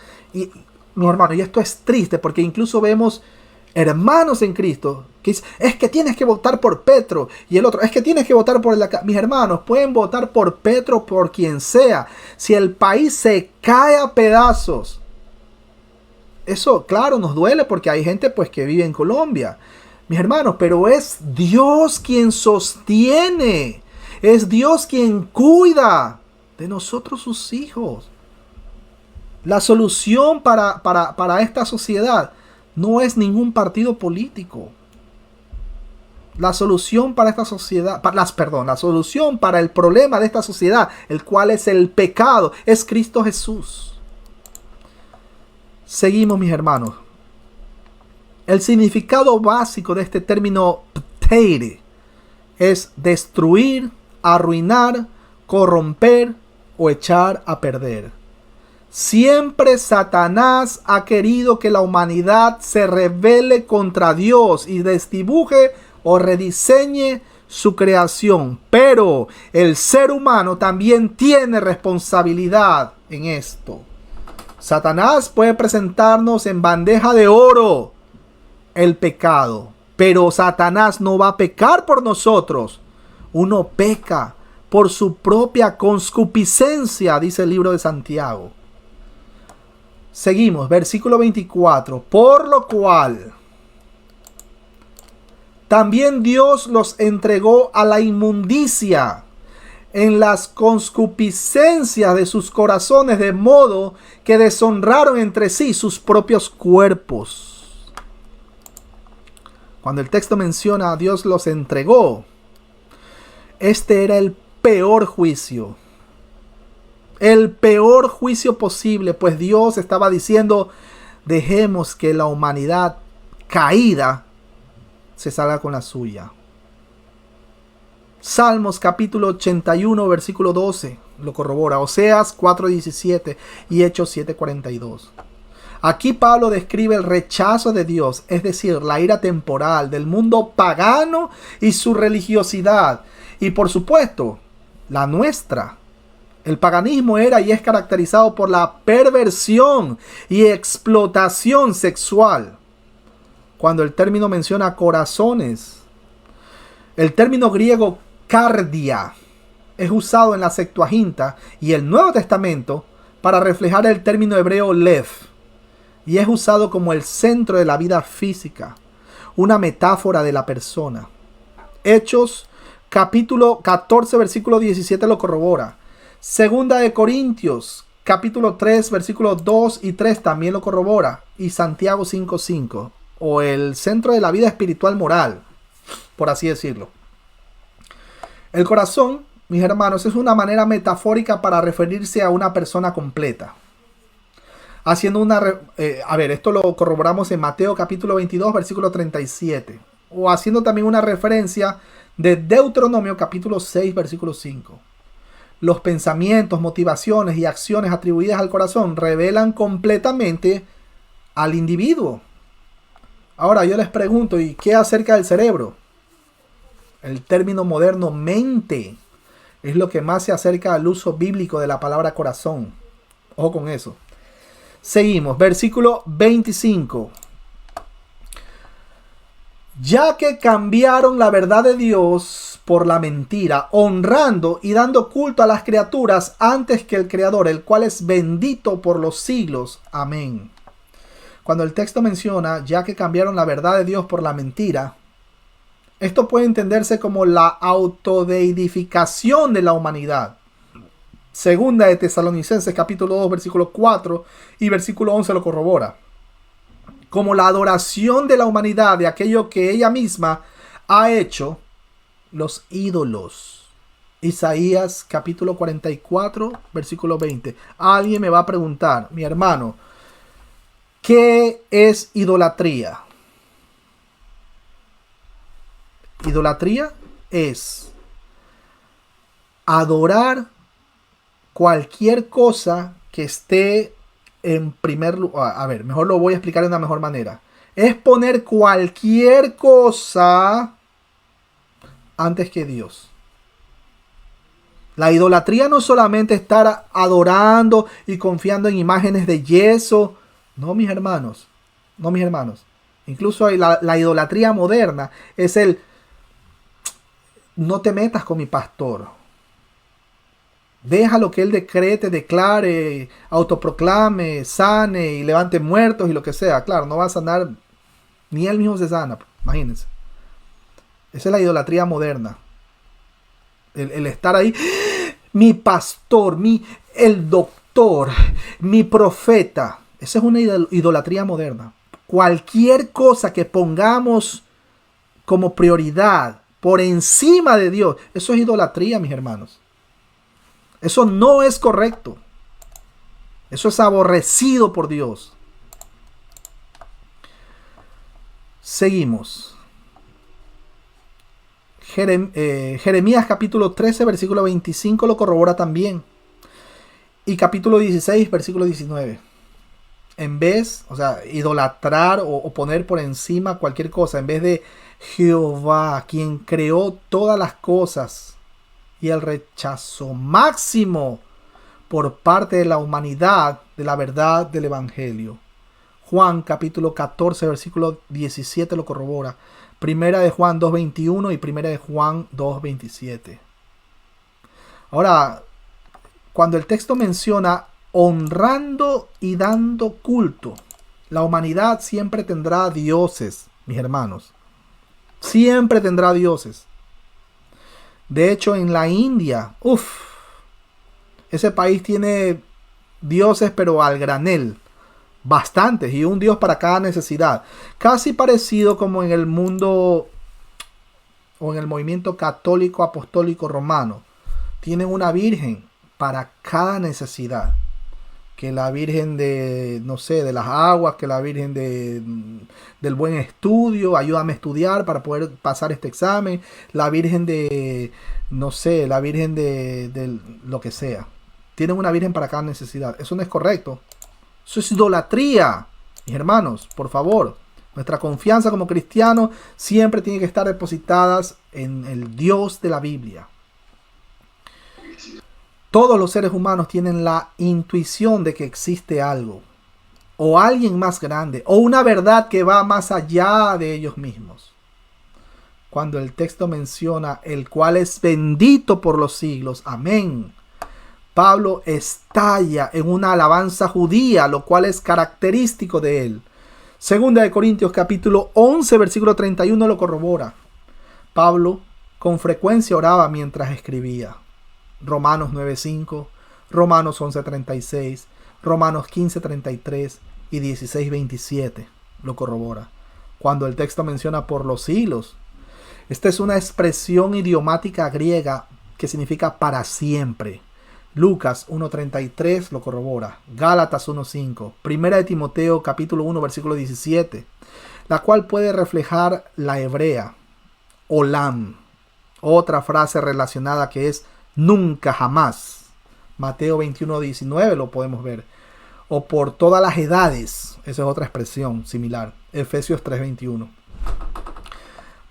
no, hermano, y esto es triste porque incluso vemos hermanos en Cristo que dicen, es que tienes que votar por Petro, y el otro, es que tienes que votar por el de acá. Mis hermanos, pueden votar por Petro, por quien sea. Si el país se cae a pedazos, eso, claro, nos duele porque hay gente pues que vive en Colombia. Mis hermanos, pero es Dios quien sostiene. Es Dios quien cuida de nosotros sus hijos. La solución para esta sociedad no es ningún partido político. La solución para esta sociedad, la solución para el problema de esta sociedad, el cual es el pecado, es Cristo Jesús. Seguimos, mis hermanos. El significado básico de este término pteire es destruir, arruinar, corromper o echar a perder. Siempre Satanás ha querido que la humanidad se rebele contra Dios y desdibuje o rediseñe su creación. Pero el ser humano también tiene responsabilidad en esto. Satanás puede presentarnos en bandeja de oro el pecado, Pero Satanás no va a pecar por nosotros. Uno peca por su propia concupiscencia, dice el libro de Santiago. Seguimos, versículo 24. Por lo cual también Dios los entregó a la inmundicia en las concupiscencias de sus corazones, de modo que deshonraron entre sí sus propios cuerpos. Cuando el texto menciona a Dios los entregó, este era el peor juicio. El peor juicio posible, pues Dios estaba diciendo, dejemos que la humanidad caída se salga con la suya. Salmos capítulo 81 versículo 12 lo corrobora. Oseas 4:17 y Hechos 7:42. Aquí Pablo describe el rechazo de Dios, es decir, la ira temporal del mundo pagano y su religiosidad. Y por supuesto, la nuestra. El paganismo era y es caracterizado por la perversión y explotación sexual. Cuando el término menciona corazones, el término griego cardia es usado en la Septuaginta y el Nuevo Testamento para reflejar el término hebreo lev, y es usado como el centro de la vida física, una metáfora de la persona. Hechos capítulo 14 versículo 17 lo corrobora. Segunda de Corintios capítulo 3 versículos 2 y 3 también lo corrobora. Y Santiago 5:5, o el centro de la vida espiritual moral, por así decirlo. El corazón, mis hermanos, es una manera metafórica para referirse a una persona completa. Haciendo esto lo corroboramos en Mateo capítulo 22 versículo 37, o haciendo también una referencia de Deuteronomio capítulo 6 versículo 5. Los pensamientos, motivaciones y acciones atribuidas al corazón revelan completamente al individuo. Ahora yo les pregunto, ¿y qué acerca del cerebro? El término moderno mente es lo que más se acerca al uso bíblico de la palabra corazón. Ojo con eso. Seguimos, versículo 25. Ya que cambiaron la verdad de Dios por la mentira, honrando y dando culto a las criaturas antes que el Creador, el cual es bendito por los siglos. Amén. Cuando el texto menciona, ya que cambiaron la verdad de Dios por la mentira, esto puede entenderse como la autodeidificación de la humanidad. Segunda de Tesalonicenses capítulo 2 versículo 4 y versículo 11 lo corrobora. Como la adoración de la humanidad de aquello que ella misma ha hecho, los ídolos. Isaías capítulo 44 versículo 20. Alguien me va a preguntar, mi hermano, ¿qué es idolatría? Idolatría es adorar cualquier cosa que esté en primer lugar. A ver, mejor lo voy a explicar de una mejor manera. Es poner cualquier cosa antes que Dios. La idolatría no es solamente estar adorando y confiando en imágenes de yeso. No, mis hermanos. No, mis hermanos. Incluso la idolatría moderna es el no te metas con mi pastor. Deja lo que él decrete, declare, autoproclame, sane y levante muertos y lo que sea. Claro, no va a sanar, ni él mismo se sana, imagínense. Esa es la idolatría moderna. El estar ahí, mi pastor, el doctor, mi profeta. Esa es una idolatría moderna. Cualquier cosa que pongamos como prioridad por encima de Dios, eso es idolatría, mis hermanos. Eso no es correcto. Eso es aborrecido por Dios. Seguimos. Jeremías capítulo 13 versículo 25 lo corrobora también. Y capítulo 16 versículo 19. En vez, idolatrar o poner por encima cualquier cosa, en vez de Jehová, quien creó todas las cosas, y el rechazo máximo por parte de la humanidad de la verdad del Evangelio. Juan capítulo 14 versículo 17 lo corrobora. Primera de Juan 2:21 y Primera de Juan 2:27. Ahora, cuando el texto menciona honrando y dando culto, la humanidad siempre tendrá dioses, mis hermanos. Siempre tendrá dioses. De hecho, en la India, ese país tiene dioses, pero al granel. Bastantes, y un dios para cada necesidad. Casi parecido como en el mundo o en el movimiento católico apostólico romano. Tienen una virgen para cada necesidad. Que la virgen de, no sé, de las aguas, que la virgen del buen estudio, ayúdame a estudiar para poder pasar este examen. La virgen de, no sé, la virgen de lo que sea. Tienen una virgen para cada necesidad. Eso no es correcto. Eso es idolatría, mis hermanos, por favor. Nuestra confianza como cristianos siempre tiene que estar depositadas en el Dios de la Biblia. Todos los seres humanos tienen la intuición de que existe algo, o alguien más grande, o una verdad que va más allá de ellos mismos. Cuando el texto menciona el cual es bendito por los siglos, amén. Pablo estalla en una alabanza judía, lo cual es característico de él. Segunda de Corintios capítulo 11, versículo 31 lo corrobora. Pablo con frecuencia oraba mientras escribía. Romanos 9:5, Romanos 11:36, Romanos 15:33 y 16:27 lo corrobora. Cuando el texto menciona por los siglos, esta es una expresión idiomática griega que significa para siempre. Lucas 1:33 lo corrobora. Gálatas 1:5. Primera de Timoteo capítulo 1 versículo 17. La cual puede reflejar la hebrea. Olam. Otra frase relacionada que es nunca jamás. Mateo 21:19 lo podemos ver. O por todas las edades. Esa es otra expresión similar. Efesios 3:21.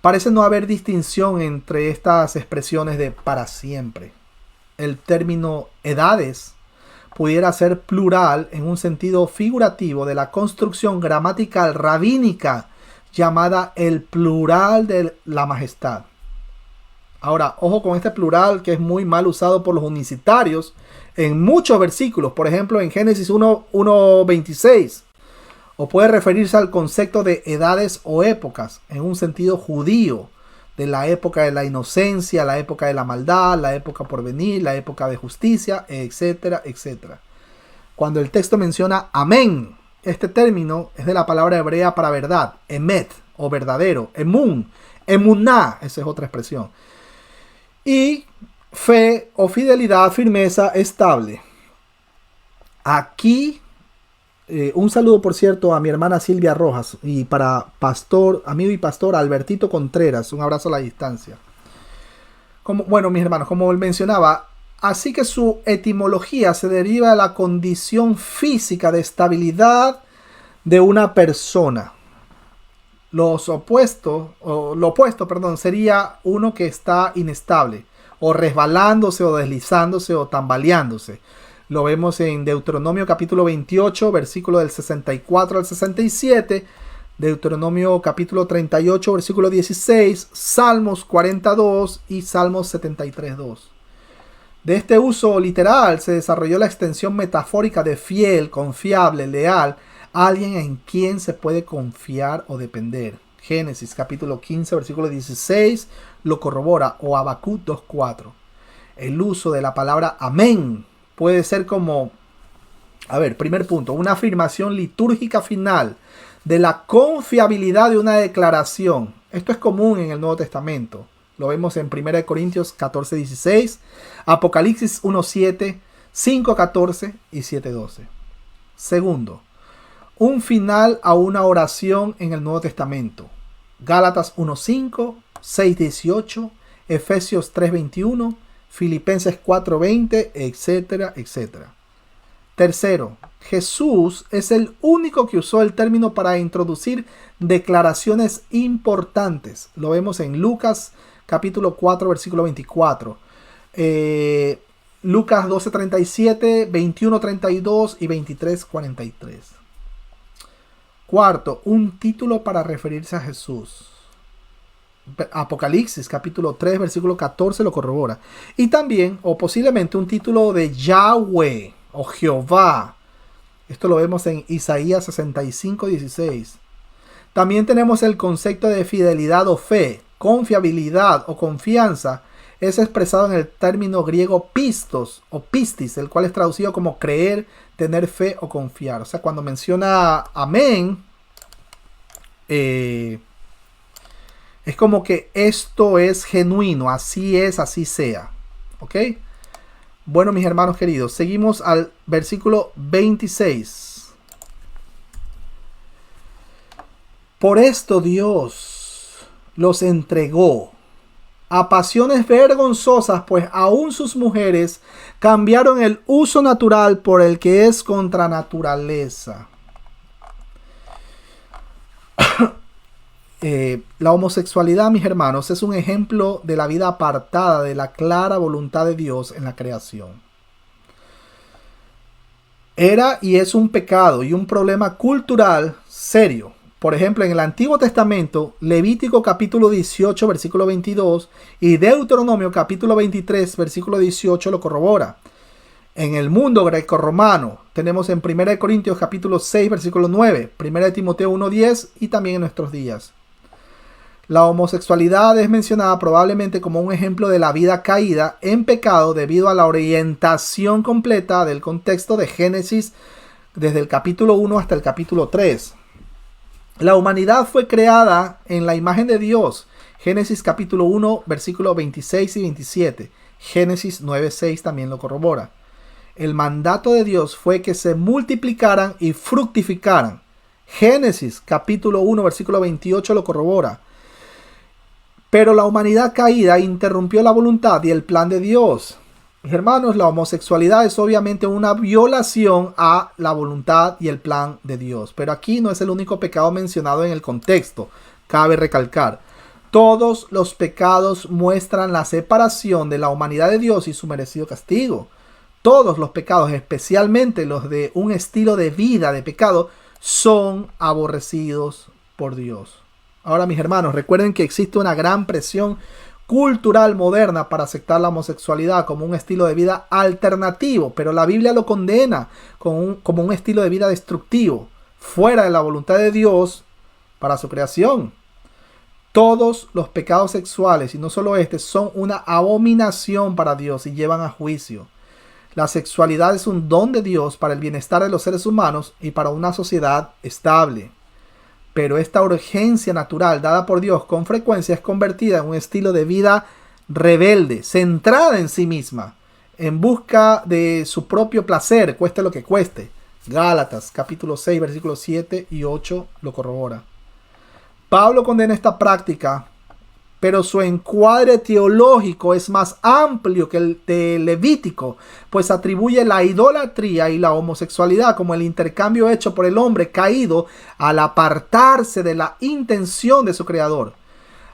Parece no haber distinción entre estas expresiones de para siempre. El término edades pudiera ser plural en un sentido figurativo de la construcción gramatical rabínica llamada el plural de la majestad. Ahora, ojo con este plural que es muy mal usado por los unicitarios en muchos versículos. Por ejemplo, en Génesis 1:26. O puede referirse al concepto de edades o épocas en un sentido judío. De la época de la inocencia, la época de la maldad, la época por venir, la época de justicia, etcétera, etcétera. Cuando el texto menciona amén, este término es de la palabra hebrea para verdad, emet o verdadero, emun, emuná, esa es otra expresión. Y fe o fidelidad, firmeza, estable. Aquí un saludo, por cierto, a mi hermana Silvia Rojas y para amigo y pastor Albertito Contreras. Un abrazo a la distancia. Bueno, mis hermanos, como él mencionaba, así que su etimología se deriva de la condición física de estabilidad de una persona. Lo opuesto, sería uno que está inestable, o resbalándose, o deslizándose, o tambaleándose. Lo vemos en Deuteronomio capítulo 28, versículo del 64 al 67, Deuteronomio capítulo 38, versículo 16, Salmos 42 y Salmos 73:2. De este uso literal se desarrolló la extensión metafórica de fiel, confiable, leal, alguien en quien se puede confiar o depender. Génesis capítulo 15, versículo 16 lo corrobora, o Habacuc 2:4. El uso de la palabra amén puede ser como, primer punto, una afirmación litúrgica final de la confiabilidad de una declaración. Esto es común en el Nuevo Testamento. Lo vemos en 1 Corintios 14:16, Apocalipsis 1:7, 5:14 y 7:12. Segundo, un final a una oración en el Nuevo Testamento. Gálatas 1:5, 6:18, Efesios 3:21, Filipenses 4:20, etcétera, etcétera. Tercero, Jesús es el único que usó el término para introducir declaraciones importantes. Lo vemos en Lucas capítulo 4, versículo 24. Lucas 12:37, 21:32 y 23:43. Cuarto, un título para referirse a Jesús. Apocalipsis capítulo 3 versículo 14 lo corrobora. Y también, o posiblemente, un título de Yahweh o Jehová. Esto lo vemos en Isaías 65:16. También tenemos el concepto de fidelidad o fe, confiabilidad o confianza. Es expresado en el término griego pistos o pistis, el cual es traducido como creer, tener fe o confiar. O sea, cuando menciona amén, es como que esto es genuino, así es, así sea. ¿Ok? Bueno, mis hermanos queridos, seguimos al versículo 26. Por esto Dios los entregó a pasiones vergonzosas, pues aún sus mujeres cambiaron el uso natural por el que es contra naturaleza. La homosexualidad, mis hermanos, es un ejemplo de la vida apartada de la clara voluntad de Dios en la creación. Era y es un pecado y un problema cultural serio. Por ejemplo, en el Antiguo Testamento, Levítico capítulo 18, versículo 22 y Deuteronomio capítulo 23, versículo 18 lo corrobora. En el mundo grecorromano tenemos en 1 Corintios capítulo 6, versículo 9, 1 Timoteo 1:10 y también en nuestros días. La homosexualidad es mencionada probablemente como un ejemplo de la vida caída en pecado debido a la orientación completa del contexto de Génesis desde el capítulo 1 hasta el capítulo 3. La humanidad fue creada en la imagen de Dios. Génesis capítulo 1, versículos 26 y 27. Génesis 9:6 también lo corrobora. El mandato de Dios fue que se multiplicaran y fructificaran. Génesis capítulo 1, versículo 28 lo corrobora. Pero la humanidad caída interrumpió la voluntad y el plan de Dios. Hermanos, la homosexualidad es obviamente una violación a la voluntad y el plan de Dios. Pero aquí no es el único pecado mencionado en el contexto. Cabe recalcar, todos los pecados muestran la separación de la humanidad de Dios y su merecido castigo. Todos los pecados, especialmente los de un estilo de vida de pecado, son aborrecidos por Dios. Ahora, mis hermanos, recuerden que existe una gran presión cultural moderna para aceptar la homosexualidad como un estilo de vida alternativo, pero la Biblia lo condena como un estilo de vida destructivo, fuera de la voluntad de Dios para su creación. Todos los pecados sexuales, y no solo este, son una abominación para Dios y llevan a juicio. La sexualidad es un don de Dios para el bienestar de los seres humanos y para una sociedad estable. Pero esta urgencia natural dada por Dios con frecuencia es convertida en un estilo de vida rebelde, centrada en sí misma, en busca de su propio placer, cueste lo que cueste. Gálatas capítulo 6, versículos 7 y 8 lo corrobora. Pablo condena esta práctica, pero su encuadre teológico es más amplio que el de Levítico, pues atribuye la idolatría y la homosexualidad como el intercambio hecho por el hombre caído al apartarse de la intención de su creador.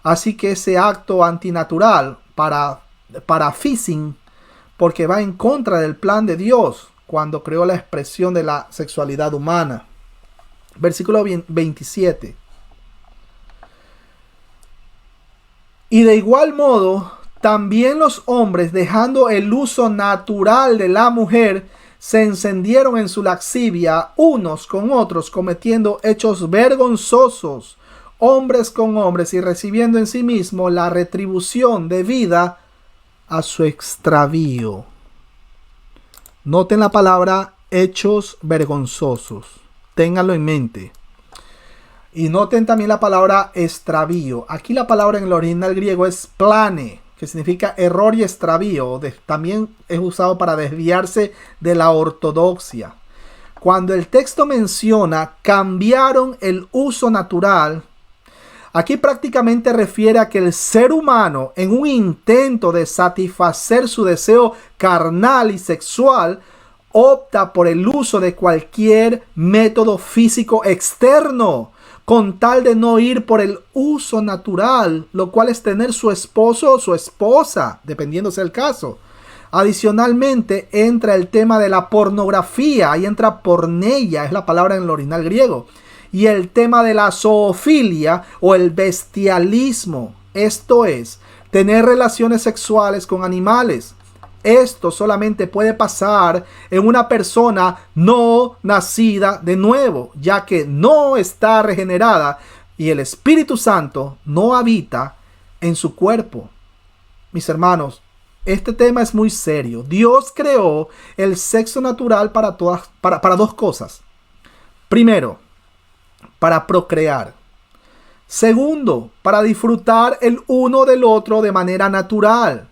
Así que ese acto antinatural para phishing, porque va en contra del plan de Dios cuando creó la expresión de la sexualidad humana. Versículo 27. Y de igual modo, también los hombres, dejando el uso natural de la mujer, se encendieron en su lascivia unos con otros, cometiendo hechos vergonzosos, hombres con hombres, y recibiendo en sí mismo la retribución debida a su extravío. Noten la palabra hechos vergonzosos. Ténganlo en mente. Y noten también la palabra extravío. Aquí la palabra en el original griego es plane, que significa error y extravío. También es usado para desviarse de la ortodoxia. Cuando el texto menciona cambiaron el uso natural, aquí prácticamente refiere a que el ser humano, en un intento de satisfacer su deseo carnal y sexual, opta por el uso de cualquier método físico externo, con tal de no ir por el uso natural, lo cual es tener su esposo o su esposa, dependiendo sea el caso. Adicionalmente entra el tema de la pornografía, ahí entra porneia, es la palabra en el original griego, y el tema de la zoofilia o el bestialismo, Esto es, tener relaciones sexuales con animales. Esto solamente puede pasar en una persona no nacida de nuevo, ya que no está regenerada y el Espíritu Santo no habita en su cuerpo. Mis hermanos, este tema es muy serio. Dios creó el sexo natural para dos cosas. Primero, para procrear. Segundo, para disfrutar el uno del otro de manera natural.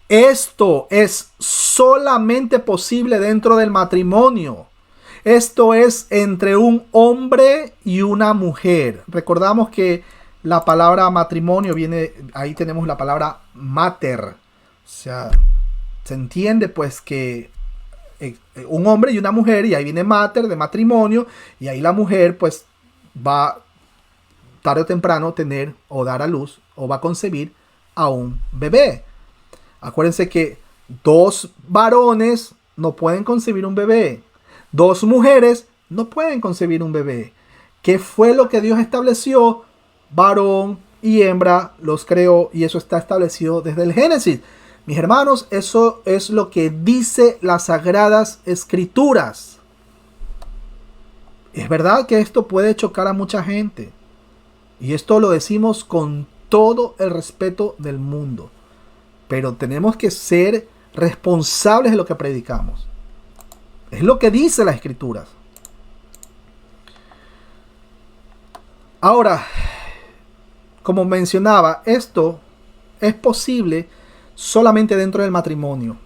Esto es solamente posible dentro del matrimonio. Esto es entre un hombre y una mujer. Recordamos que la palabra matrimonio viene, ahí tenemos la palabra mater. O sea, se entiende pues que un hombre y una mujer, y ahí viene mater de matrimonio, y ahí la mujer pues va tarde o temprano tener o dar a luz o va a concebir a un bebé. Acuérdense que dos varones no pueden concebir un bebé. Dos mujeres no pueden concebir un bebé. ¿Qué fue lo que Dios estableció? Varón y hembra los creó, y eso está establecido desde el Génesis. Mis hermanos, eso es lo que dice las Sagradas Escrituras. Es verdad que esto puede chocar a mucha gente. Y esto lo decimos con todo el respeto del mundo. Pero tenemos que ser responsables de lo que predicamos. Es lo que dice las Escrituras. Ahora, como mencionaba, esto es posible solamente dentro del matrimonio.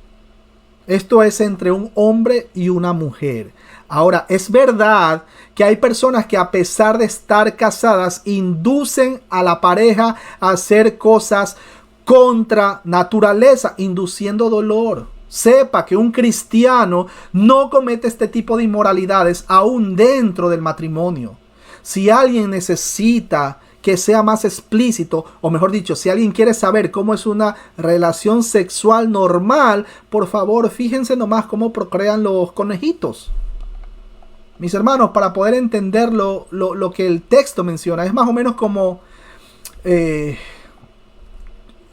Esto es entre un hombre y una mujer. Ahora, es verdad que hay personas que a pesar de estar casadas inducen a la pareja a hacer cosas contra naturaleza, induciendo dolor. Sepa que un cristiano no comete este tipo de inmoralidades aún dentro del matrimonio. Si alguien necesita que sea más explícito, o mejor dicho, si alguien quiere saber cómo es una relación sexual normal, por favor, fíjense nomás cómo procrean los conejitos. Mis hermanos, para poder entender lo que el texto menciona, es más o menos como...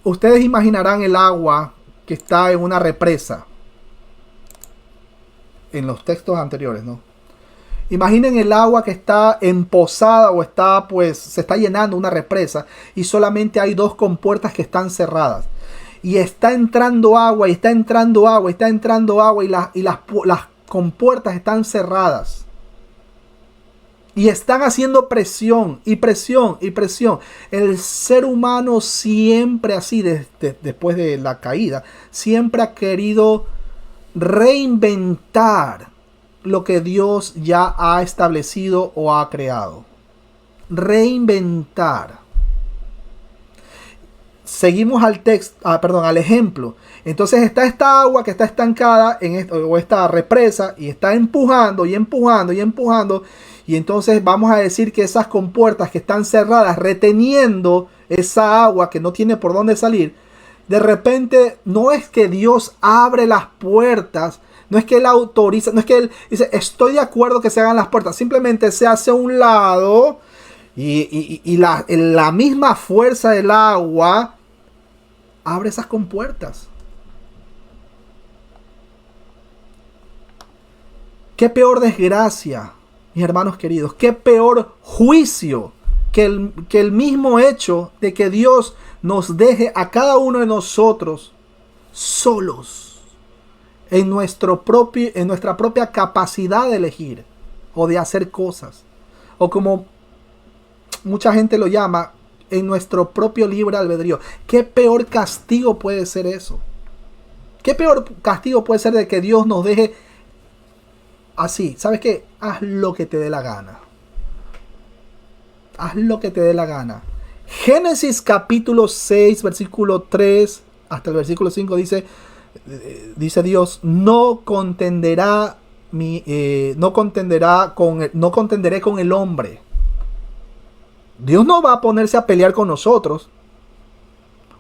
ustedes imaginarán el agua que está en una represa. En los textos anteriores, ¿no? Imaginen el agua que está empozada o está, pues, se está llenando una represa y solamente hay dos compuertas que están cerradas. Y está entrando agua, y está entrando agua, y está entrando agua, y las compuertas están cerradas. Y están haciendo presión, y presión, y presión. El ser humano siempre así, después de la caída, siempre ha querido reinventar lo que Dios ya ha establecido o ha creado. Reinventar. Seguimos al ejemplo. Entonces está esta agua que está estancada o esta represa, y está empujando y empujando y empujando. Y entonces vamos a decir que esas compuertas que están cerradas, reteniendo esa agua que no tiene por dónde salir, de repente no es que Dios abre las puertas, no es que Él autoriza, no es que Él dice, estoy de acuerdo que se hagan las puertas. Simplemente se hace a un lado y la misma fuerza del agua abre esas compuertas. Qué peor desgracia, mis hermanos queridos. Qué peor juicio que el mismo hecho de que Dios nos deje a cada uno de nosotros solos. En nuestra propia capacidad de elegir o de hacer cosas. O como mucha gente lo llama, en nuestro propio libre albedrío. ¿Qué peor castigo puede ser eso? ¿Qué peor castigo puede ser de que Dios nos deje así? ¿Sabes qué? Haz lo que te dé la gana. Haz lo que te dé la gana. Génesis capítulo 6, versículo 3 hasta el versículo 5 dice Dios, no contenderé con el hombre. Dios no va a ponerse a pelear con nosotros.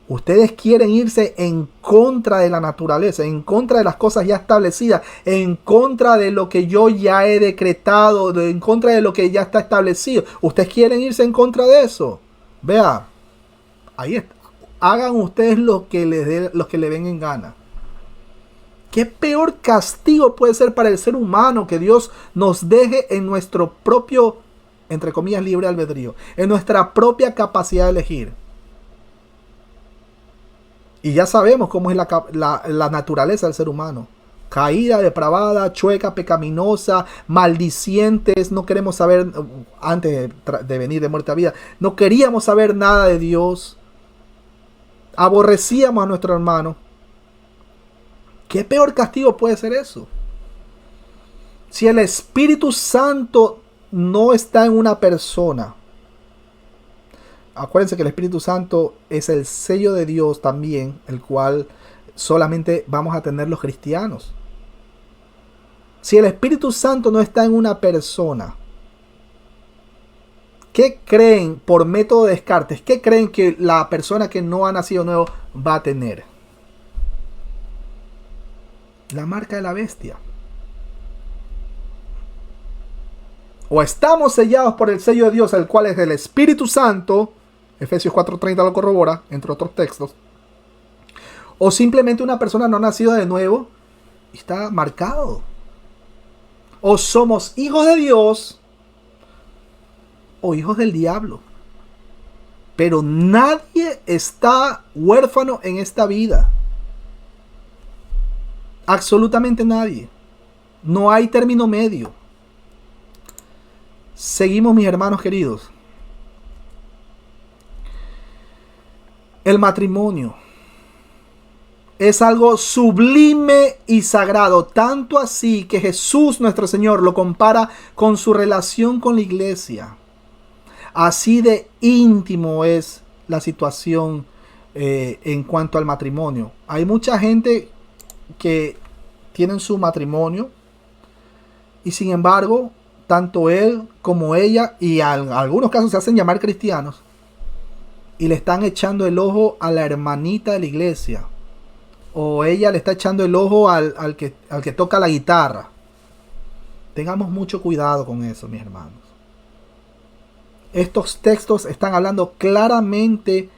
Ustedes quieren irse en contra de la naturaleza, en contra de las cosas ya establecidas, en contra de lo que yo ya he decretado, en contra de lo que ya está establecido. Ustedes quieren irse en contra de eso. Vea, Ahí está. Hagan ustedes lo que le den en gana. ¿Qué peor castigo puede ser para el ser humano que Dios nos deje en nuestro propio, entre comillas, libre albedrío, en nuestra propia capacidad de elegir? Y ya sabemos cómo es la naturaleza del ser humano. Caída, depravada, chueca, pecaminosa, maldicientes. No queremos saber, antes de venir de muerte a vida, no queríamos saber nada de Dios. Aborrecíamos a nuestro hermano. ¿Qué peor castigo puede ser eso? Si el Espíritu Santo no está en una persona. Acuérdense que el Espíritu Santo es el sello de Dios también, el cual solamente vamos a tener los cristianos. Si el Espíritu Santo no está en una persona, ¿qué creen por método de Descartes? ¿Qué creen que la persona que no ha nacido nuevo va a tener? La marca de la bestia. O estamos sellados por el sello de Dios, el cual es el Espíritu Santo. Efesios 4:30 lo corrobora, entre otros textos. O simplemente una persona no nacida de nuevo y está marcado. O somos hijos de Dios o hijos del diablo. Pero nadie está huérfano en esta vida. Absolutamente nadie. No hay término medio. Seguimos, mis hermanos queridos. El matrimonio es algo sublime y sagrado, tanto así que Jesús nuestro Señor lo compara con su relación con la iglesia. Así de íntimo es la situación en cuanto al matrimonio. Hay mucha gente que tienen su matrimonio y sin embargo tanto él como ella, y en algunos casos se hacen llamar cristianos, y le están echando el ojo a la hermanita de la iglesia, o ella le está echando el ojo al que toca la guitarra. Tengamos mucho cuidado con eso, mis hermanos. Estos textos están hablando claramente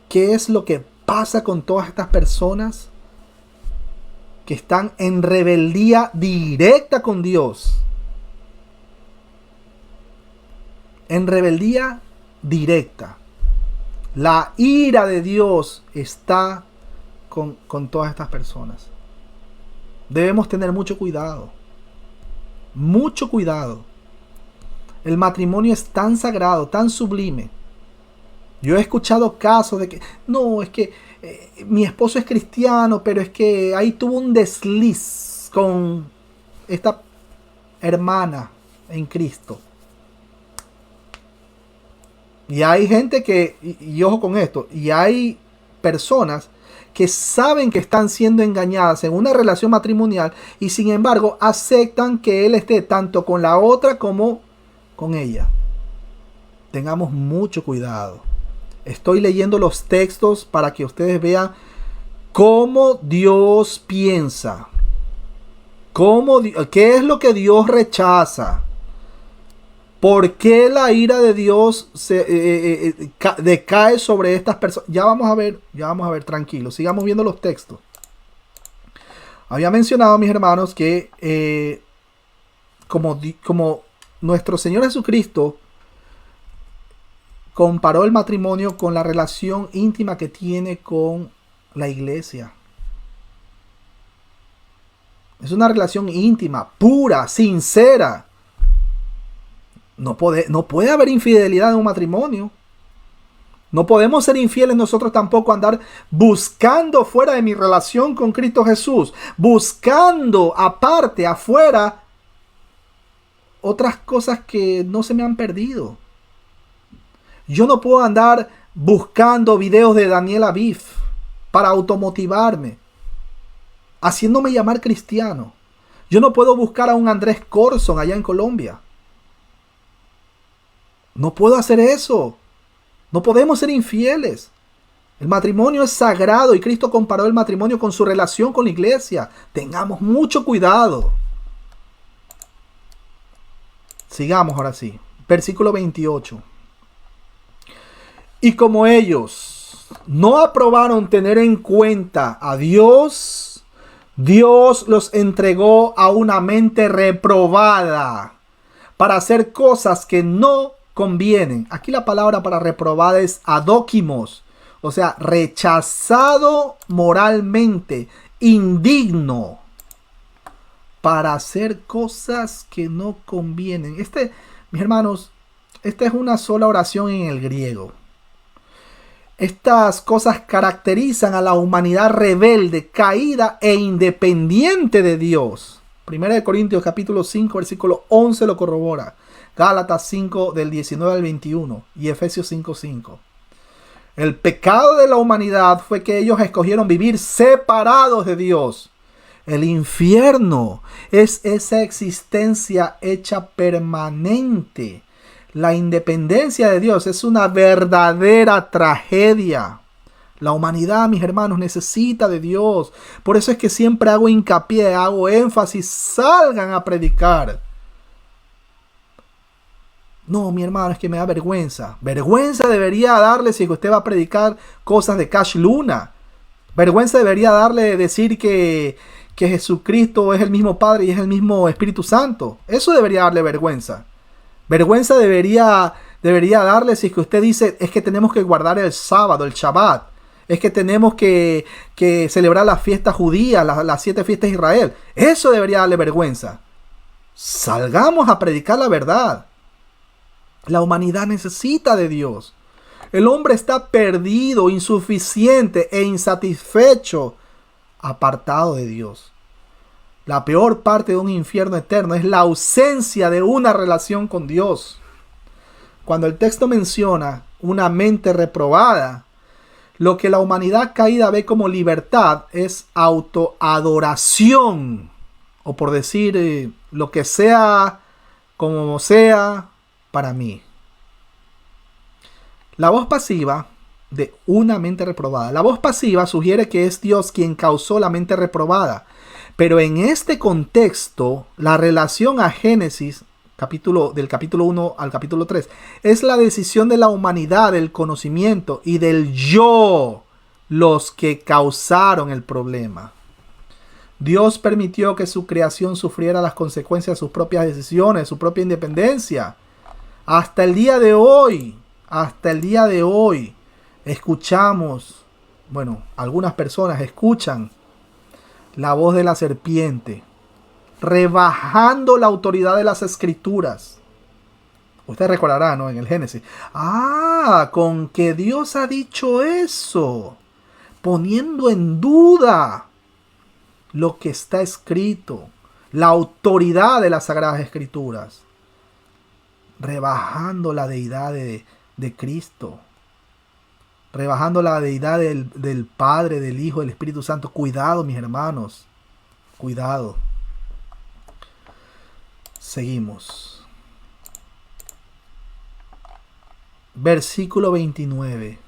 qué es lo que pasa con todas estas personas que están en rebeldía directa con Dios. En rebeldía directa. La ira de Dios está con todas estas personas. Debemos tener mucho cuidado. Mucho cuidado. El matrimonio es tan sagrado, tan sublime. Yo he escuchado casos de que, no, es que mi esposo es cristiano, pero es que ahí tuvo un desliz con esta hermana en Cristo. Y hay gente que, y ojo con esto, y hay personas que saben que están siendo engañadas en una relación matrimonial y sin embargo aceptan que él esté tanto con la otra como con ella. Tengamos mucho cuidado. Estoy leyendo los textos para que ustedes vean cómo Dios piensa. ¿Qué es lo que Dios rechaza? ¿Por qué la ira de Dios decae sobre estas personas? Ya vamos a ver, tranquilos. Sigamos viendo los textos. Había mencionado, mis hermanos, que como nuestro Señor Jesucristo comparó el matrimonio con la relación íntima que tiene con la iglesia. Es una relación íntima, pura, sincera. No puede haber infidelidad en un matrimonio. No podemos ser infieles nosotros tampoco, andar buscando fuera de mi relación con Cristo Jesús, buscando aparte, afuera, otras cosas que no se me han perdido. Yo no puedo andar buscando videos de Daniel Aviv para automotivarme, haciéndome llamar cristiano. Yo no puedo buscar a un Andrés Corson allá en Colombia. No puedo hacer eso. No podemos ser infieles. El matrimonio es sagrado y Cristo comparó el matrimonio con su relación con la iglesia. Tengamos mucho cuidado. Sigamos ahora sí. Versículo 28. Y como ellos, no aprobaron tener en cuenta a Dios, Dios los entregó a una mente reprobada para hacer cosas que no convienen. Aquí la palabra para reprobada es adóquimos, o sea, rechazado moralmente, indigno, para hacer cosas que no convienen. Mis hermanos, esta es una sola oración en el griego. Estas cosas caracterizan a la humanidad rebelde, caída e independiente de Dios. 1 Corintios capítulo 5, versículo 11 lo corrobora. Gálatas 5 del 19 al 21 y Efesios 5:5. El pecado de la humanidad fue que ellos escogieron vivir separados de Dios. El infierno es esa existencia hecha permanente. La independencia de Dios es una verdadera tragedia. La humanidad, mis hermanos, necesita de Dios. Por eso es que siempre hago hincapié, hago énfasis, salgan a predicar. No, mi hermano, es que me da vergüenza. Vergüenza debería darle si usted va a predicar cosas de Cash Luna. Vergüenza debería darle decir que Jesucristo es el mismo Padre y es el mismo Espíritu Santo. Eso debería darle vergüenza. Vergüenza debería darle si es que usted dice es que tenemos que guardar el sábado, el Shabbat. Es que tenemos que celebrar las fiestas judías, las 7 fiestas de Israel. Eso debería darle vergüenza. Salgamos a predicar la verdad. La humanidad necesita de Dios. El hombre está perdido, insuficiente e insatisfecho, apartado de Dios. La peor parte de un infierno eterno es la ausencia de una relación con Dios. Cuando el texto menciona una mente reprobada, lo que la humanidad caída ve como libertad es autoadoración. O por decir lo que sea, como sea, para mí. La voz pasiva de una mente reprobada. La voz pasiva sugiere que es Dios quien causó la mente reprobada. Pero en este contexto, la relación a Génesis, del capítulo 1 al capítulo 3, es la decisión de la humanidad, del conocimiento y del yo, los que causaron el problema. Dios permitió que su creación sufriera las consecuencias de sus propias decisiones, su propia independencia. Hasta el día de hoy, escuchamos, algunas personas escuchan la voz de la serpiente, rebajando la autoridad de las escrituras. Usted recordará, ¿no? En el Génesis. Con que Dios ha dicho eso, poniendo en duda lo que está escrito, la autoridad de las Sagradas Escrituras, rebajando la deidad de Cristo, rebajando la deidad del Padre, del Hijo, del Espíritu Santo. Cuidado, mis hermanos, cuidado. Seguimos. Versículo 29.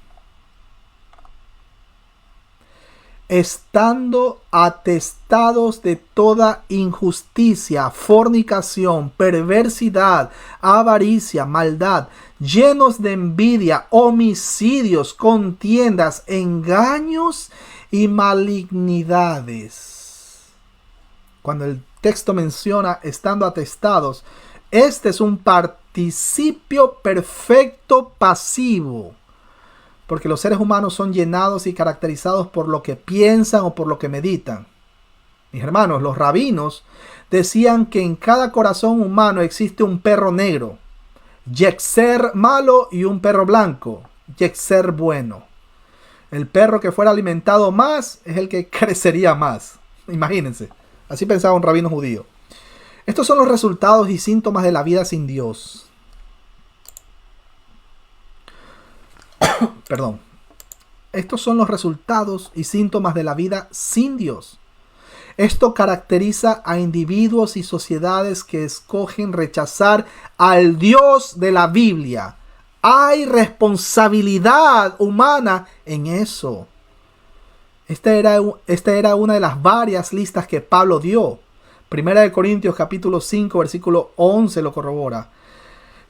Estando atestados de toda injusticia, fornicación, perversidad, avaricia, maldad, llenos de envidia, homicidios, contiendas, engaños y malignidades. Cuando el texto menciona estando atestados, este es un participio perfecto pasivo. Porque los seres humanos son llenados y caracterizados por lo que piensan o por lo que meditan. Mis hermanos, los rabinos decían que en cada corazón humano existe un perro negro, Yetzer malo, y un perro blanco, Yetzer bueno. El perro que fuera alimentado más es el que crecería más. Imagínense, así pensaba un rabino judío. Estos son los resultados y síntomas de la vida sin Dios. Perdón. Estos son los resultados y síntomas de la vida sin Dios. Esto caracteriza a individuos y sociedades que escogen rechazar al Dios de la Biblia. Hay responsabilidad humana en eso. Esta era una de las varias listas que Pablo dio. 1 Corintios capítulo 5 versículo 11 lo corrobora.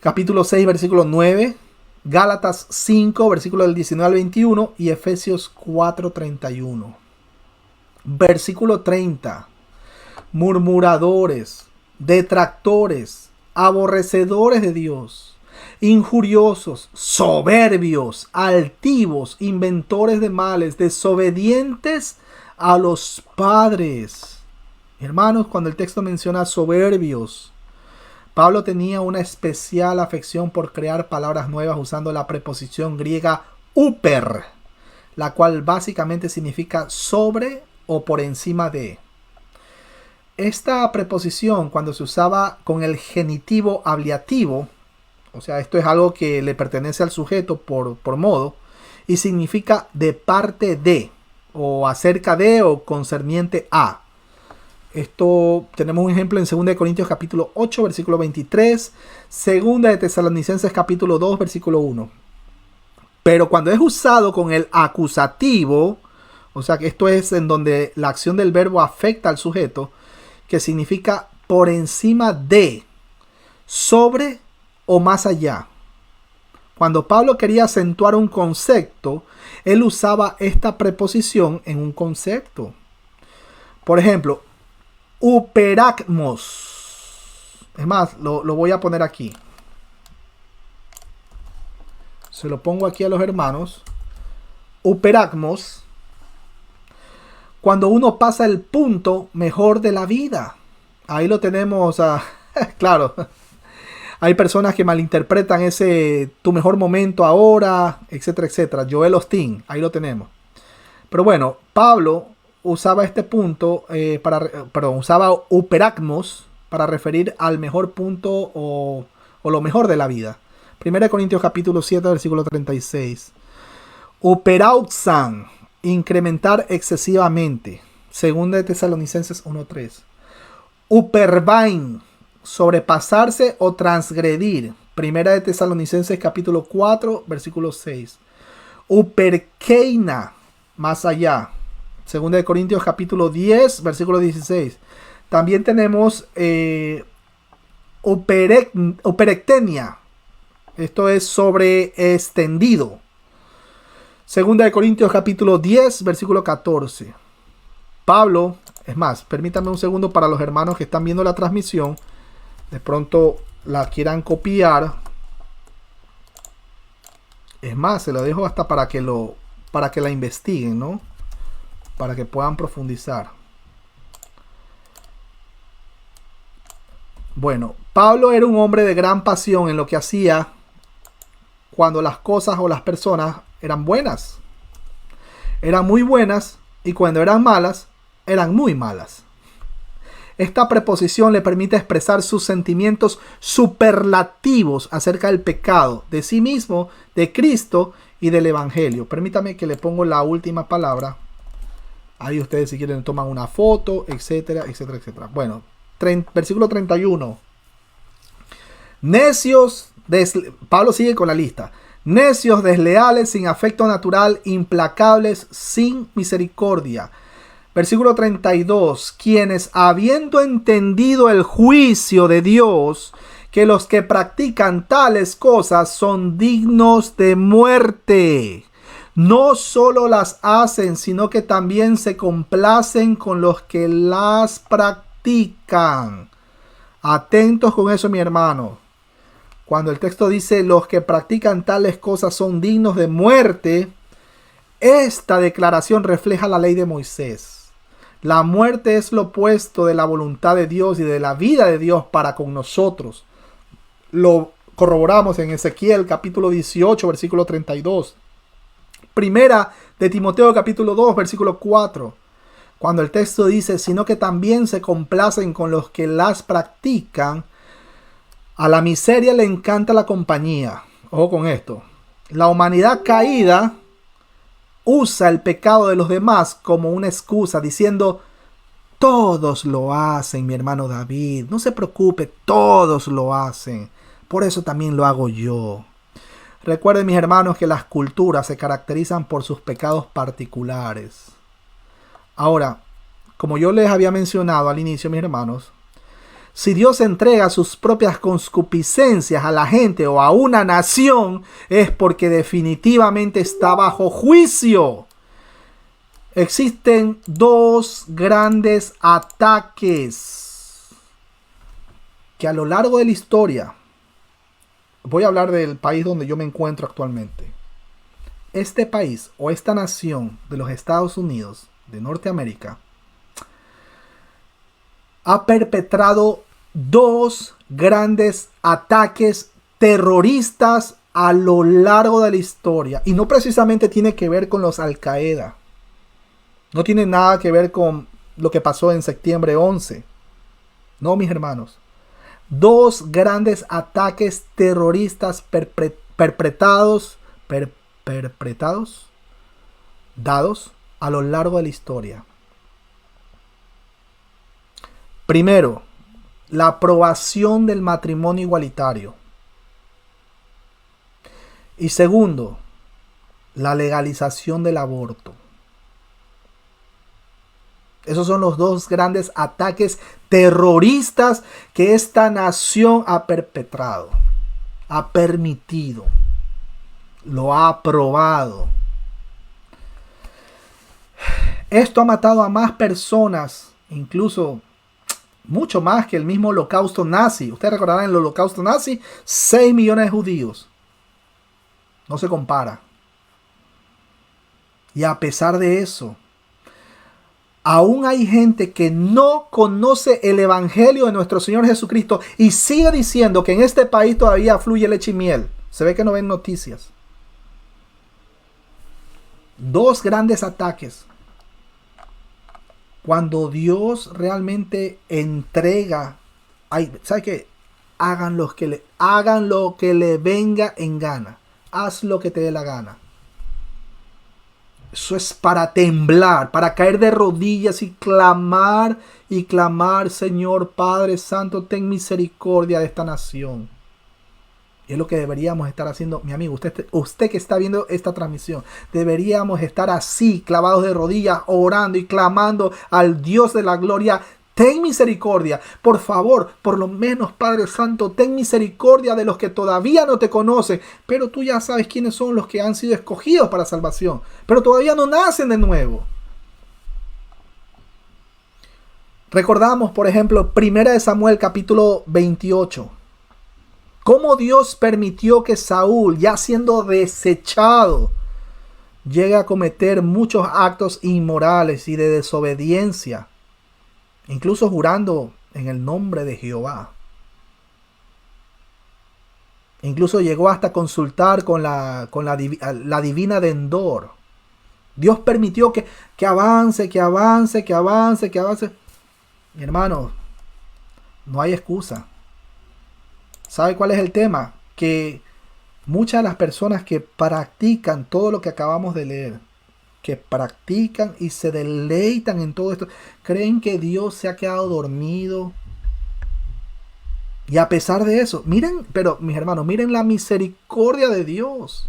Capítulo 6 versículo 9. Gálatas 5, versículo del 19 al 21 y Efesios 4, 31. Versículo 30. Murmuradores, detractores, aborrecedores de Dios, injuriosos, soberbios, altivos, inventores de males, desobedientes a los padres. Hermanos, cuando el texto menciona soberbios, Pablo tenía una especial afección por crear palabras nuevas usando la preposición griega uper, la cual básicamente significa sobre o por encima de. Esta preposición, cuando se usaba con el genitivo ablativo, o sea, esto es algo que le pertenece al sujeto por modo, y significa de parte de, o acerca de, o concerniente a. Esto tenemos un ejemplo en 2 Corintios capítulo 8, versículo 23, 2 de Tesalonicenses capítulo 2, versículo 1. Pero cuando es usado con el acusativo, o sea que esto es en donde la acción del verbo afecta al sujeto, que significa por encima de, sobre o más allá. Cuando Pablo quería acentuar un concepto, él usaba esta preposición en un concepto. Por ejemplo, uperacmos. Es más, lo voy a poner aquí. Se lo pongo aquí a los hermanos. Uperacmos. Cuando uno pasa el punto mejor de la vida. Ahí lo tenemos. Claro. Hay personas que malinterpretan ese tu mejor momento ahora, etcétera, etcétera. Joel Osteen. Ahí lo tenemos. Pero bueno, Pablo usaba este punto, usaba uperacmos para referir al mejor punto o lo mejor de la vida. 1 Corintios capítulo 7, versículo 36. Uperauxan, incrementar excesivamente. 2 de Tesalonicenses 1:3. Upervain, sobrepasarse o transgredir. 1 de Tesalonicenses capítulo 4, versículo 6. Uperkeina, más allá. 2 de Corintios capítulo 10, versículo 16. También tenemos uperectenia. Esto es sobre extendido. 2 de Corintios capítulo 10, versículo 14. Pablo, es más, permítanme un segundo para los hermanos que están viendo la transmisión. De pronto la quieran copiar. Es más, se lo dejo hasta para que la investiguen, ¿no? Para que puedan profundizar. Bueno, Pablo era un hombre de gran pasión en lo que hacía cuando las cosas o las personas eran buenas. Eran muy buenas y cuando eran malas, eran muy malas. Esta preposición le permite expresar sus sentimientos superlativos acerca del pecado, de sí mismo, de Cristo y del Evangelio. Permítame que le pongo la última palabra. Ahí ustedes si quieren toman una foto, etcétera, etcétera, etcétera. Bueno, versículo 31. Necios, Pablo sigue con la lista. Necios, desleales, sin afecto natural, implacables, sin misericordia. Versículo 32. Quienes, habiendo entendido el juicio de Dios, que los que practican tales cosas son dignos de muerte, no solo las hacen, sino que también se complacen con los que las practican. Atentos con eso, mi hermano. Cuando el texto dice los que practican tales cosas son dignos de muerte, esta declaración refleja la ley de Moisés. La muerte es lo opuesto de la voluntad de Dios y de la vida de Dios para con nosotros. Lo corroboramos en Ezequiel capítulo 18, versículo 32. Primera de Timoteo capítulo 2, versículo 4. Cuando el texto dice, sino que también se complacen con los que las practican, a la miseria le encanta la compañía. Ojo con esto. La humanidad caída usa el pecado de los demás como una excusa, diciendo, todos lo hacen, mi hermano David. No se preocupe, todos lo hacen. Por eso también lo hago yo. Recuerden, mis hermanos, que las culturas se caracterizan por sus pecados particulares. Ahora, como yo les había mencionado al inicio, mis hermanos, Si Dios entrega sus propias concupiscencias a la gente o a una nación, es porque definitivamente está bajo juicio. Existen dos grandes ataques que a lo largo de la historia, voy a hablar del país donde yo me encuentro actualmente. Este país o esta nación de los Estados Unidos de Norteamérica ha perpetrado dos grandes ataques terroristas a lo largo de la historia. Y no precisamente tiene que ver con los Al-Qaeda. No tiene nada que ver con lo que pasó en septiembre 11. No, mis hermanos. Dos grandes ataques terroristas dados a lo largo de la historia. Primero, la aprobación del matrimonio igualitario. Y segundo, la legalización del aborto. Esos son los dos grandes ataques terroristas que esta nación ha perpetrado, ha permitido, lo ha aprobado. Esto ha matado a más personas, incluso mucho más que el mismo holocausto nazi. Ustedes recordarán el holocausto nazi, 6 millones de judíos. No se compara. Y a pesar de eso, aún hay gente que no conoce el evangelio de nuestro Señor Jesucristo y sigue diciendo que en este país todavía fluye leche y miel. Se ve que no ven noticias. Dos grandes ataques. Cuando Dios realmente entrega, ¿sabe qué? Hagan lo que le venga en gana. Haz lo que te dé la gana. Eso es para temblar, para caer de rodillas y clamar, Señor Padre Santo, ten misericordia de esta nación. Y es lo que deberíamos estar haciendo, mi amigo, usted que está viendo esta transmisión. Deberíamos estar así, clavados de rodillas, orando y clamando al Dios de la gloria. Ten misericordia, por favor, por lo menos, Padre Santo, ten misericordia de los que todavía no te conocen, pero tú ya sabes quiénes son los que han sido escogidos para salvación, pero todavía no nacen de nuevo. Recordamos, por ejemplo, 1 Samuel capítulo 28. Cómo Dios permitió que Saúl, ya siendo desechado, llegue a cometer muchos actos inmorales y de desobediencia. Incluso jurando en el nombre de Jehová. Incluso llegó hasta consultar con la divina de Endor. Dios permitió que avance. Mi hermano, no hay excusa. ¿Sabe cuál es el tema? Que muchas de las personas que practican todo lo que acabamos de leer, que practican y se deleitan en todo esto, creen que Dios se ha quedado dormido. Y a pesar de eso, miren, pero mis hermanos, miren la misericordia de Dios.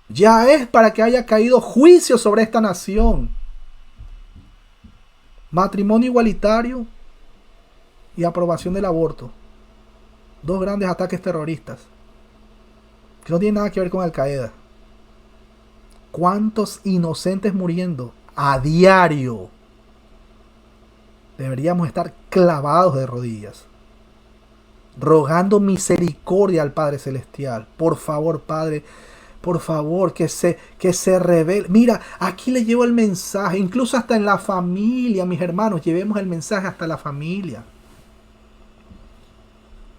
Ya es para que haya caído juicio sobre esta nación. Matrimonio igualitario y aprobación del aborto. Dos grandes ataques terroristas que no tienen nada que ver con Al-Qaeda. ¿Cuántos inocentes muriendo a diario? Deberíamos estar clavados de rodillas, rogando misericordia al Padre Celestial. Por favor, Padre, por favor, que se revele. Mira, aquí le llevo el mensaje, incluso hasta en la familia, mis hermanos, llevemos el mensaje hasta la familia.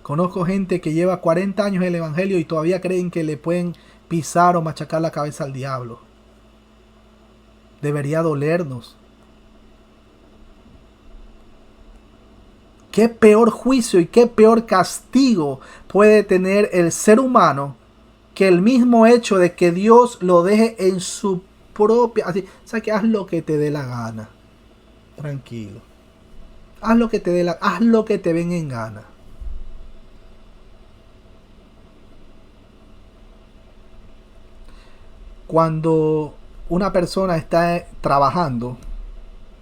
Conozco gente que lleva 40 años en el evangelio y todavía creen que le pueden pisar o machacar la cabeza al diablo. Debería dolernos. ¿Qué peor juicio y qué peor castigo puede tener el ser humano que el mismo hecho de que Dios lo deje en su propia... Así, ¿sabes qué? Haz lo que te dé la gana. Tranquilo. Haz lo que te venga en gana. Cuando una persona está trabajando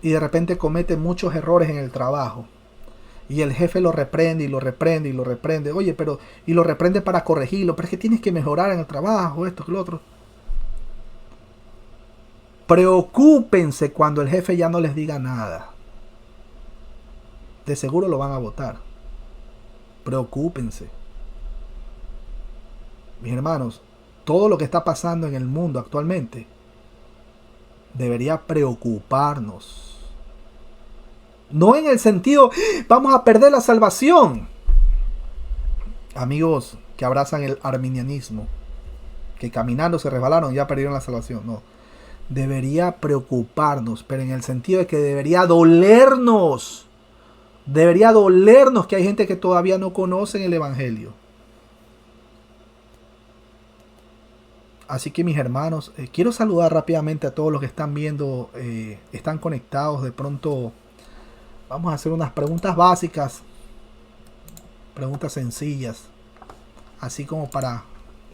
y de repente comete muchos errores en el trabajo, Y el jefe lo reprende y lo reprende y lo reprende. Oye, pero... Y lo reprende para corregirlo. Pero es que tienes que mejorar en el trabajo, esto, que lo otro. Preocúpense cuando el jefe ya no les diga nada. De seguro lo van a votar. Preocúpense. Mis hermanos, todo lo que está pasando en el mundo actualmente debería preocuparnos. No en el sentido, vamos a perder la salvación. Amigos que abrazan el arminianismo, que caminando se resbalaron y ya perdieron la salvación. No. Debería preocuparnos, pero en el sentido de que debería dolernos. Debería dolernos que hay gente que todavía no conoce el Evangelio. Así que mis hermanos, quiero saludar rápidamente a todos los que están viendo, están conectados. De pronto vamos a hacer unas preguntas básicas, preguntas sencillas, así como para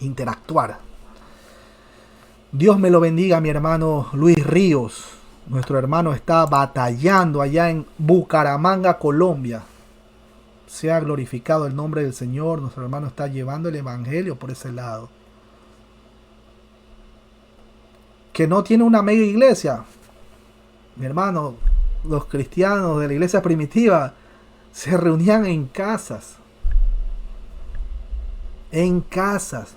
interactuar. Dios me lo bendiga, mi hermano Luis Ríos. Nuestro hermano está batallando allá en Bucaramanga, Colombia. Sea glorificado el nombre del Señor. Nuestro hermano está llevando el Evangelio por ese lado. Que no tiene una mega iglesia. Mi hermano, los cristianos de la iglesia primitiva se reunían en casas. En casas.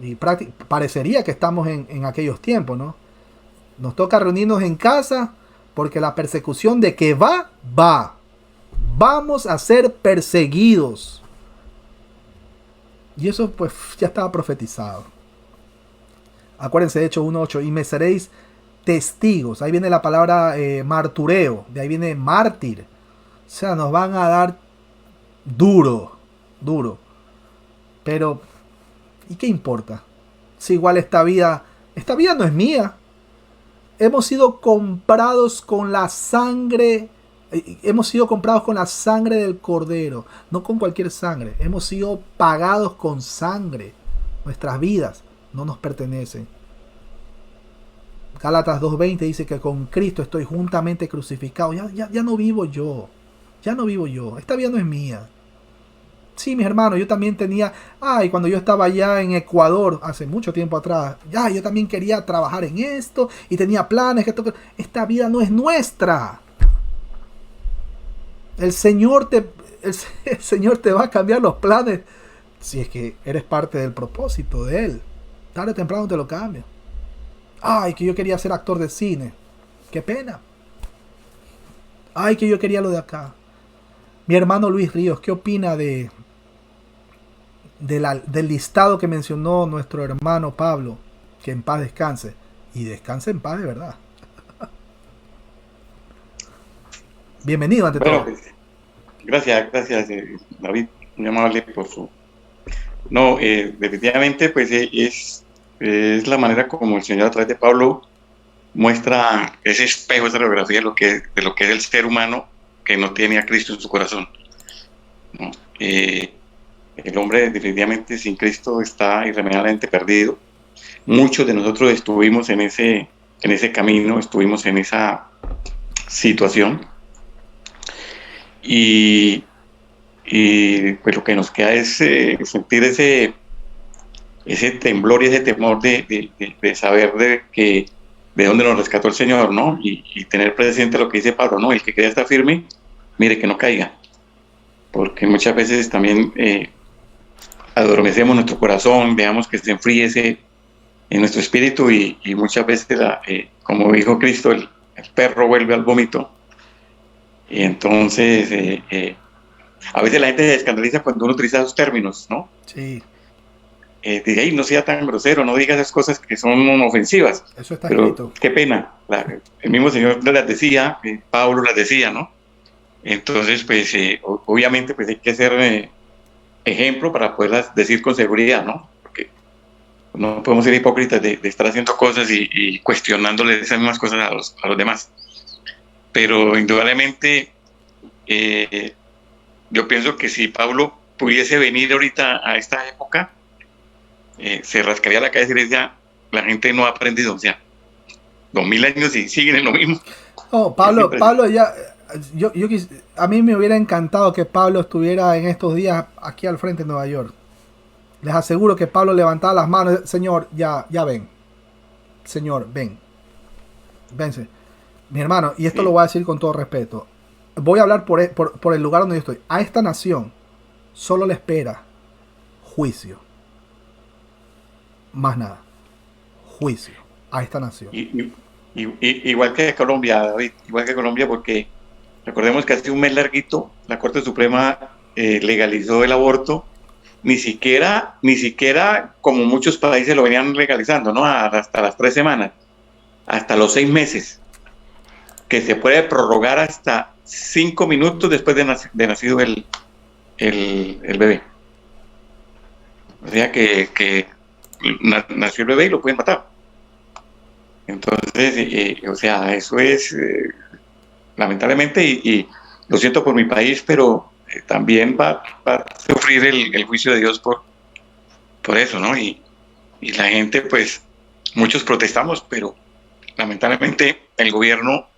Y parecería que estamos en aquellos tiempos, ¿no? Nos toca reunirnos en casa porque la persecución de que va. Vamos a ser perseguidos. Y eso pues ya estaba profetizado. Acuérdense de Hechos 1:8. Y me seréis testigos. Ahí viene la palabra martureo. De ahí viene mártir. O sea, nos van a dar duro. Pero, ¿y qué importa? Si igual esta vida no es mía. Hemos sido comprados con la sangre. Hemos sido comprados con la sangre del Cordero. No con cualquier sangre. Hemos sido pagados con sangre. Nuestras vidas no nos pertenecen. Gálatas 2:20 dice que con Cristo estoy juntamente crucificado. Ya no vivo yo. Ya no vivo yo. Esta vida no es mía. Sí, mis hermanos, yo también tenía... cuando yo estaba allá en Ecuador, hace mucho tiempo atrás, yo también quería trabajar en esto y tenía planes. Esta vida no es nuestra. El Señor te va a cambiar los planes si es que eres parte del propósito de Él. Tarde o temprano te lo cambia. Que yo quería ser actor de cine. Qué pena. Que yo quería lo de acá. Mi hermano Luis Ríos, ¿qué opina del listado que mencionó nuestro hermano Pablo? Que en paz descanse. Y descanse en paz de verdad. Bienvenido ante todo. Pues, gracias David, muy amable por su... No, definitivamente pues es la manera como el Señor a través de Pablo muestra ese espejo, esa radiografía de lo que es el ser humano que no tiene a Cristo en su corazón, ¿no? El hombre definitivamente sin Cristo está irremediablemente perdido. Muchos de nosotros estuvimos en ese camino, estuvimos en esa situación y pues lo que nos queda es sentir ese temblor y ese temor de saber de dónde nos rescató el Señor, ¿no? Y tener presente lo que dice Pablo, ¿no? El que quiera estar firme, mire que no caiga. Porque muchas veces también adormecemos nuestro corazón, veamos que se enfríe en nuestro espíritu y muchas veces, como dijo Cristo, el perro vuelve al vómito. Y entonces, a veces la gente se escandaliza cuando uno utiliza esos términos, ¿no? Sí. Dice, no sea tan grosero, no digas esas cosas que son ofensivas. Eso está pero escrito. Qué pena. El mismo Señor las decía, Pablo las decía, ¿no? Entonces, pues, obviamente, pues hay que ser ejemplo para poderlas decir con seguridad, ¿no? Porque no podemos ser hipócritas de estar haciendo cosas y cuestionándole esas mismas cosas a los demás. Pero indudablemente, yo pienso que si Pablo pudiese venir ahorita a esta época, se rascaría la cabeza y decía, la gente no ha aprendido, o sea, 2000 años y siguen en lo mismo. Pablo A mí me hubiera encantado que Pablo estuviera en estos días aquí al frente de Nueva York. Les aseguro que Pablo levantaba las manos. Señor, ya ven. Señor, ven. Vence. Mi hermano, y esto lo voy a decir con todo respeto. Voy a hablar por el lugar donde yo estoy. A esta nación solo le espera juicio. Más nada. Juicio a esta nación. Igual que Colombia, David. Igual que Colombia, porque recordemos que hace un mes larguito la Corte Suprema legalizó el aborto. Ni siquiera como muchos países lo venían legalizando, ¿no? Hasta las 3 semanas, hasta los 6 meses, que se puede prorrogar hasta 5 minutos después de nacido el bebé. O sea que nació el bebé y lo pueden matar. Entonces, o sea, eso es lamentablemente, y lo siento por mi país, pero también va a sufrir el juicio de Dios por eso, ¿no? Y la gente, pues, muchos protestamos, pero lamentablemente el gobierno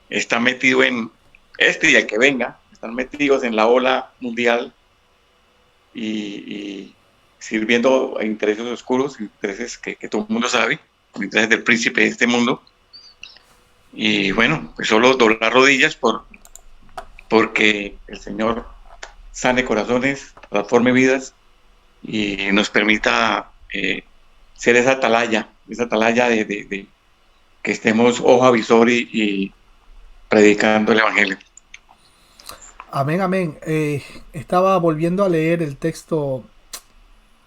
está metido en y el que venga, están metidos en la ola mundial y sirviendo a intereses oscuros, intereses que todo el mundo sabe, intereses del príncipe de este mundo. Y bueno, pues solo doblar rodillas porque el Señor sane corazones, transforme vidas y nos permita ser esa atalaya de que estemos ojo avisor y predicando el Evangelio. Amén, amén. Estaba volviendo a leer el texto,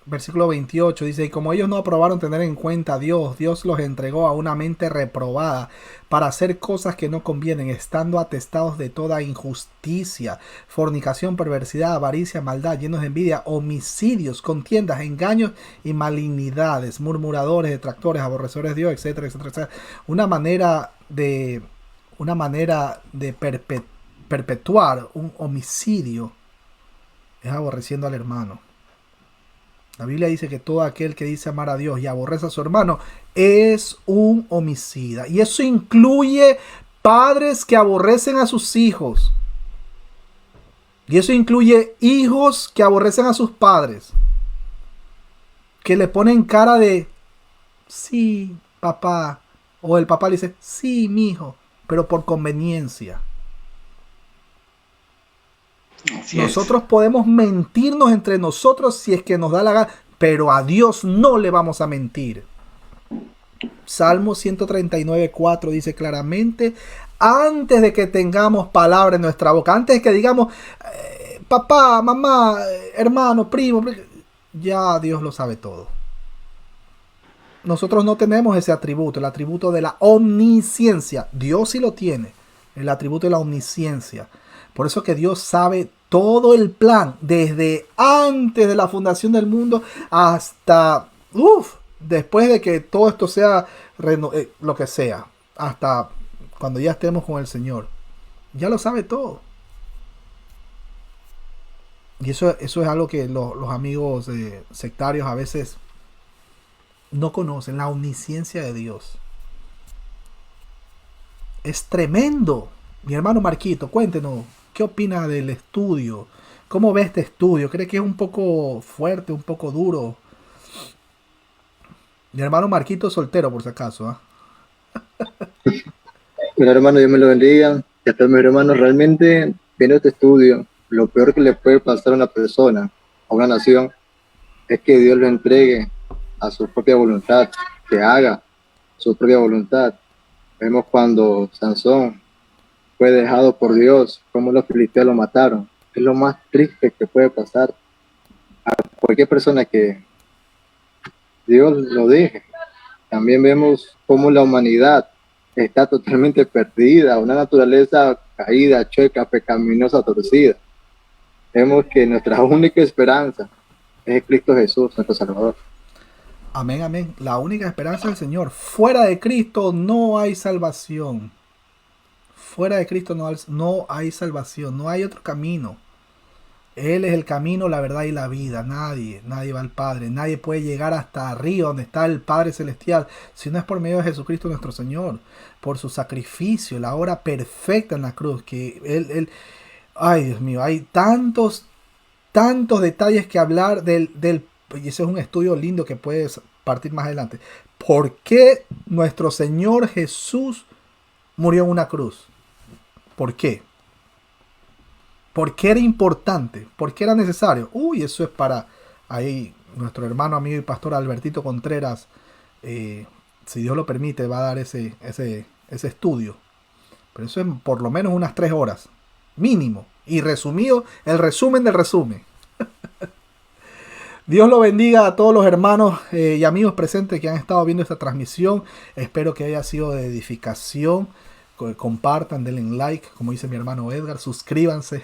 versículo 28, dice, y como ellos no aprobaron tener en cuenta a Dios, Dios los entregó a una mente reprobada para hacer cosas que no convienen, estando atestados de toda injusticia, fornicación, perversidad, avaricia, maldad, llenos de envidia, homicidios, contiendas, engaños y malignidades, murmuradores, detractores, aborrecedores de Dios, etcétera, etcétera, etcétera. Una manera de perpetuar un homicidio es aborreciendo al hermano. La Biblia dice que todo aquel que dice amar a Dios y aborrece a su hermano es un homicida. Y eso incluye padres que aborrecen a sus hijos. Y eso incluye hijos que aborrecen a sus padres. Que le ponen cara de, sí, papá. O el papá le dice, sí, mijo, pero por conveniencia. Nosotros podemos mentirnos entre nosotros si es que nos da la gana, pero a Dios no le vamos a mentir. Salmo 139:4 dice claramente, antes de que tengamos palabra en nuestra boca, antes de que digamos papá, mamá, hermano, primo, ya Dios lo sabe todo. Nosotros no tenemos ese atributo, el atributo de la omnisciencia. Dios sí lo tiene, el atributo de la omnisciencia. Por eso que Dios sabe todo el plan, desde antes de la fundación del mundo hasta, después de que todo esto sea lo que sea, hasta cuando ya estemos con el Señor. Ya lo sabe todo. Y eso es algo que los amigos sectarios a veces no conocen, la omnisciencia de Dios. Es tremendo. Mi hermano Marquito, cuéntenos. ¿Qué opina del estudio? ¿Cómo ve este estudio? ¿Cree que es un poco fuerte, un poco duro? Mi hermano Marquito es soltero, por si acaso. Mi hermano, Dios me lo bendiga. Y a todos mis hermanos, realmente, viendo este estudio, lo peor que le puede pasar a una persona, a una nación, es que Dios lo entregue a su propia voluntad, que haga su propia voluntad. Vemos cuando Sansón fue dejado por Dios, cómo los filisteos lo mataron. Es lo más triste que puede pasar a cualquier persona que Dios lo deje. También vemos cómo la humanidad está totalmente perdida, una naturaleza caída, chueca, pecaminosa, torcida. Vemos que nuestra única esperanza es Cristo Jesús, nuestro Salvador. Amén, amén. La única esperanza es el Señor. Fuera de Cristo no hay salvación. Fuera de Cristo no hay salvación, no hay otro camino. Él es el camino, la verdad y la vida. Nadie va al Padre. Nadie puede llegar hasta arriba donde está el Padre Celestial si no es por medio de Jesucristo nuestro Señor. Por su sacrificio, la obra perfecta en la cruz. Que ay Dios mío, hay tantos detalles que hablar y ese es un estudio lindo que puedes partir más adelante. ¿Por qué nuestro Señor Jesús murió en una cruz? ¿Por qué? ¿Por qué era importante? ¿Por qué era necesario? Eso es para ahí nuestro hermano, amigo y pastor Albertito Contreras, si Dios lo permite, va a dar ese estudio. Pero eso es por lo menos unas 3 horas, mínimo. Y resumido, el resumen del resumen. Dios lo bendiga a todos los hermanos y amigos presentes que han estado viendo esta transmisión. Espero que haya sido de edificación. Compartan, denle like, como dice mi hermano Edgar, suscríbanse.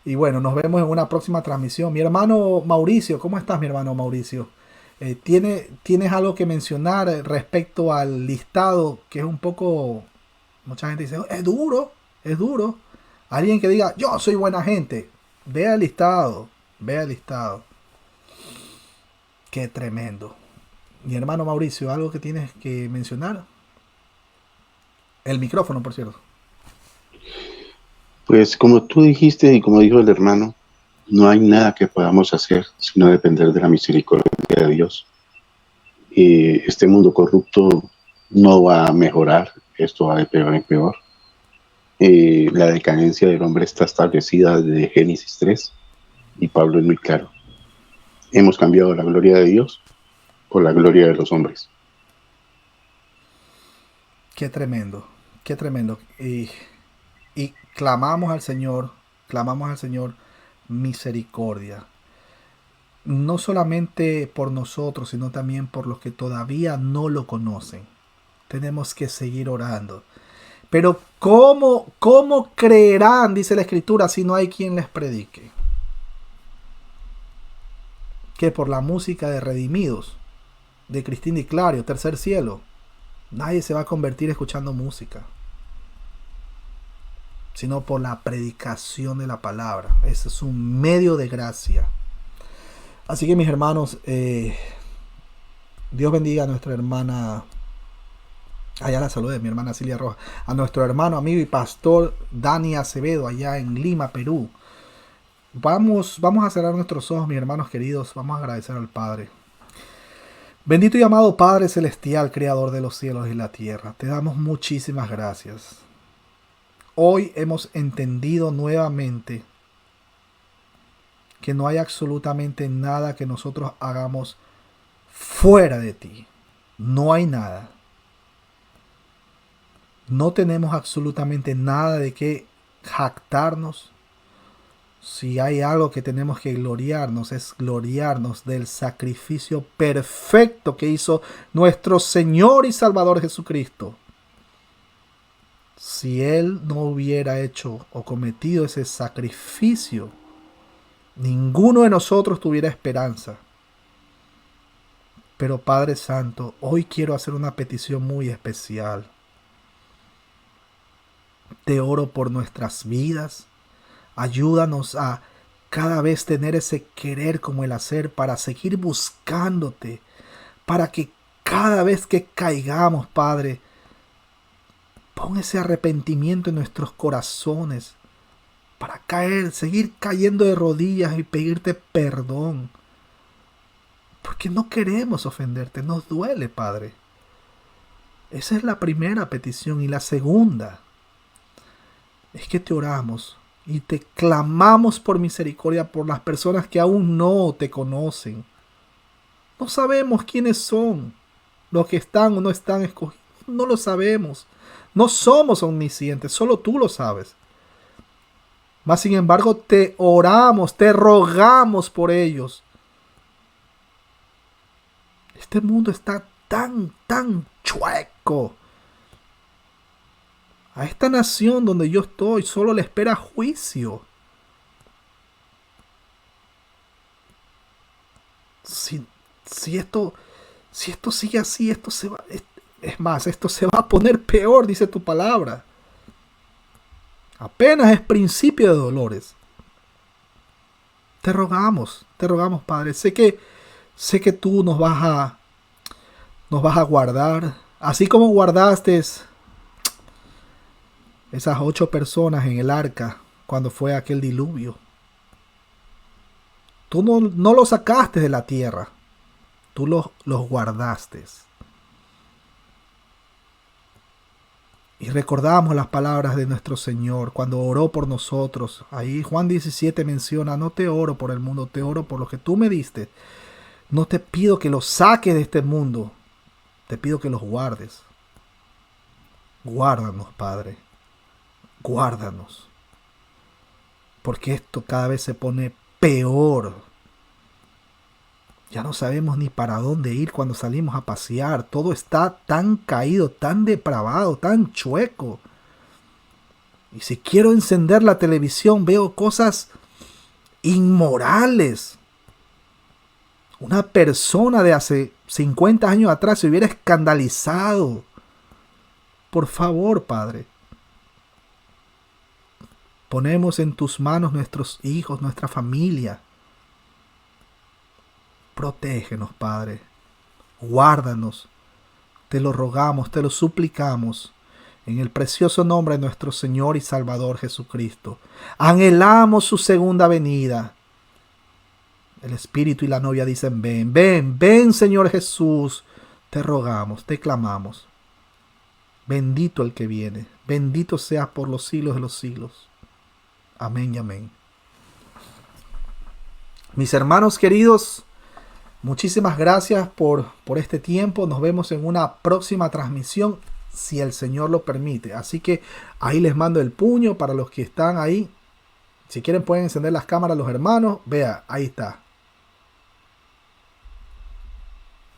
Y bueno, nos vemos en una próxima transmisión. Mi hermano Mauricio, ¿cómo estás, mi hermano Mauricio? ¿Tienes algo que mencionar respecto al listado? Que es un poco... Mucha gente dice, es duro. Alguien que diga, yo soy buena gente. Vea el listado. Qué tremendo. Mi hermano Mauricio, ¿algo que tienes que mencionar? El micrófono, por cierto. Pues como tú dijiste y como dijo el hermano, no hay nada que podamos hacer sino depender de la misericordia de Dios. Este mundo corrupto no va a mejorar, esto va de peor en peor. La decadencia del hombre está establecida desde Génesis 3 y Pablo es muy claro. Hemos cambiado la gloria de Dios por la gloria de los hombres. Qué tremendo. Y clamamos al Señor misericordia. No solamente por nosotros, sino también por los que todavía no lo conocen. Tenemos que seguir orando. Pero ¿cómo creerán, dice la Escritura, si no hay quien les predique? Que por la música de Redimidos, de Cristín Di Clario, Tercer Cielo, nadie se va a convertir escuchando música, sino por la predicación de la palabra. Ese es un medio de gracia. Así que mis hermanos, Dios bendiga a nuestra hermana, allá la saludé, mi hermana Silvia Rojas, a nuestro hermano, amigo y pastor Dani Acevedo, allá en Lima, Perú. Vamos a cerrar nuestros ojos, mis hermanos queridos. Vamos a agradecer al Padre. Bendito y amado Padre Celestial, Creador de los cielos y la tierra, te damos muchísimas gracias. Hoy hemos entendido nuevamente que no hay absolutamente nada que nosotros hagamos fuera de ti. No hay nada. No tenemos absolutamente nada de qué jactarnos. Si hay algo que tenemos que gloriarnos, es gloriarnos del sacrificio perfecto que hizo nuestro Señor y Salvador Jesucristo. Si Él no hubiera hecho o cometido ese sacrificio, ninguno de nosotros tuviera esperanza. Pero Padre Santo, hoy quiero hacer una petición muy especial. Te oro por nuestras vidas. Ayúdanos a cada vez tener ese querer como el hacer para seguir buscándote, para que cada vez que caigamos, Padre, pon ese arrepentimiento en nuestros corazones para seguir cayendo de rodillas y pedirte perdón. Porque no queremos ofenderte, nos duele, Padre. Esa es la primera petición. Y la segunda es que te oramos y te clamamos por misericordia por las personas que aún no te conocen. No sabemos quiénes son los que están o no están escogidos. No lo sabemos. No somos omniscientes, solo tú lo sabes. Mas sin embargo te oramos, te rogamos por ellos. Este mundo está tan chueco. A esta nación donde yo estoy solo le espera juicio. Si esto sigue así, esto se va. Es más, esto se va a poner peor, dice tu palabra. Apenas es principio de dolores. Te rogamos, Padre. Sé que tú nos vas a guardar, así como guardaste esas 8 personas en el arca cuando fue aquel diluvio. Tú no los sacaste de la tierra, tú los guardaste. Y recordamos las palabras de nuestro Señor cuando oró por nosotros. Ahí Juan 17 menciona: no te oro por el mundo, te oro por lo que tú me diste. No te pido que los saques de este mundo, te pido que los guardes. Guárdanos, Padre, guárdanos. Porque esto cada vez se pone peor. Ya no sabemos ni para dónde ir cuando salimos a pasear. Todo está tan caído, tan depravado, tan chueco. Y si quiero encender la televisión, veo cosas inmorales. Una persona de hace 50 años atrás se hubiera escandalizado. Por favor, Padre. Ponemos en tus manos nuestros hijos, nuestra familia. Protégenos, Padre. Guárdanos. Te lo rogamos, te lo suplicamos. En el precioso nombre de nuestro Señor y Salvador Jesucristo. Anhelamos su segunda venida. El Espíritu y la novia dicen: ven, ven, ven, Señor Jesús. Te rogamos, te clamamos. Bendito el que viene. Bendito seas por los siglos de los siglos. Amén y amén. Mis hermanos queridos, muchísimas gracias por este tiempo. Nos vemos en una próxima transmisión, si el Señor lo permite. Así que ahí les mando el puño para los que están ahí. Si quieren pueden encender las cámaras los hermanos. Vea, ahí está.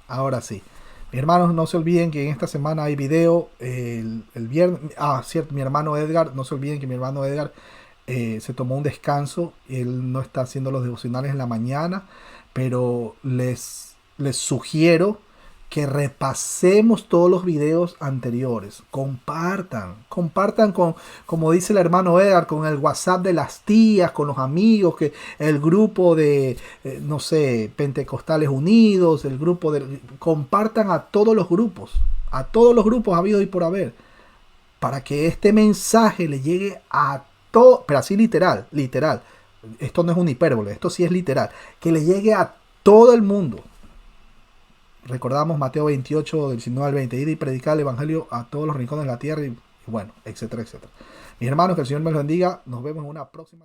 Ahora sí. Mis hermanos, no se olviden que en esta semana hay video el viernes. Cierto, mi hermano Edgar, no se olviden que mi hermano Edgar se tomó un descanso. Él no está haciendo los devocionales en la mañana, pero les sugiero que repasemos todos los videos anteriores. Compartan con, como dice el hermano Edgar, con el WhatsApp de las tías, con los amigos, que el grupo de, no sé, Pentecostales Unidos, el grupo de... Compartan a todos los grupos habidos y por haber, para que este mensaje le llegue a todo, pero así literal. Esto no es un hipérbole, esto sí es literal, que le llegue a todo el mundo. Recordamos Mateo 28, del 19 al 20. Ir y predicar el evangelio a todos los rincones de la tierra y bueno, etcétera, etcétera. Mis hermanos, que el Señor me los bendiga. Nos vemos en una próxima.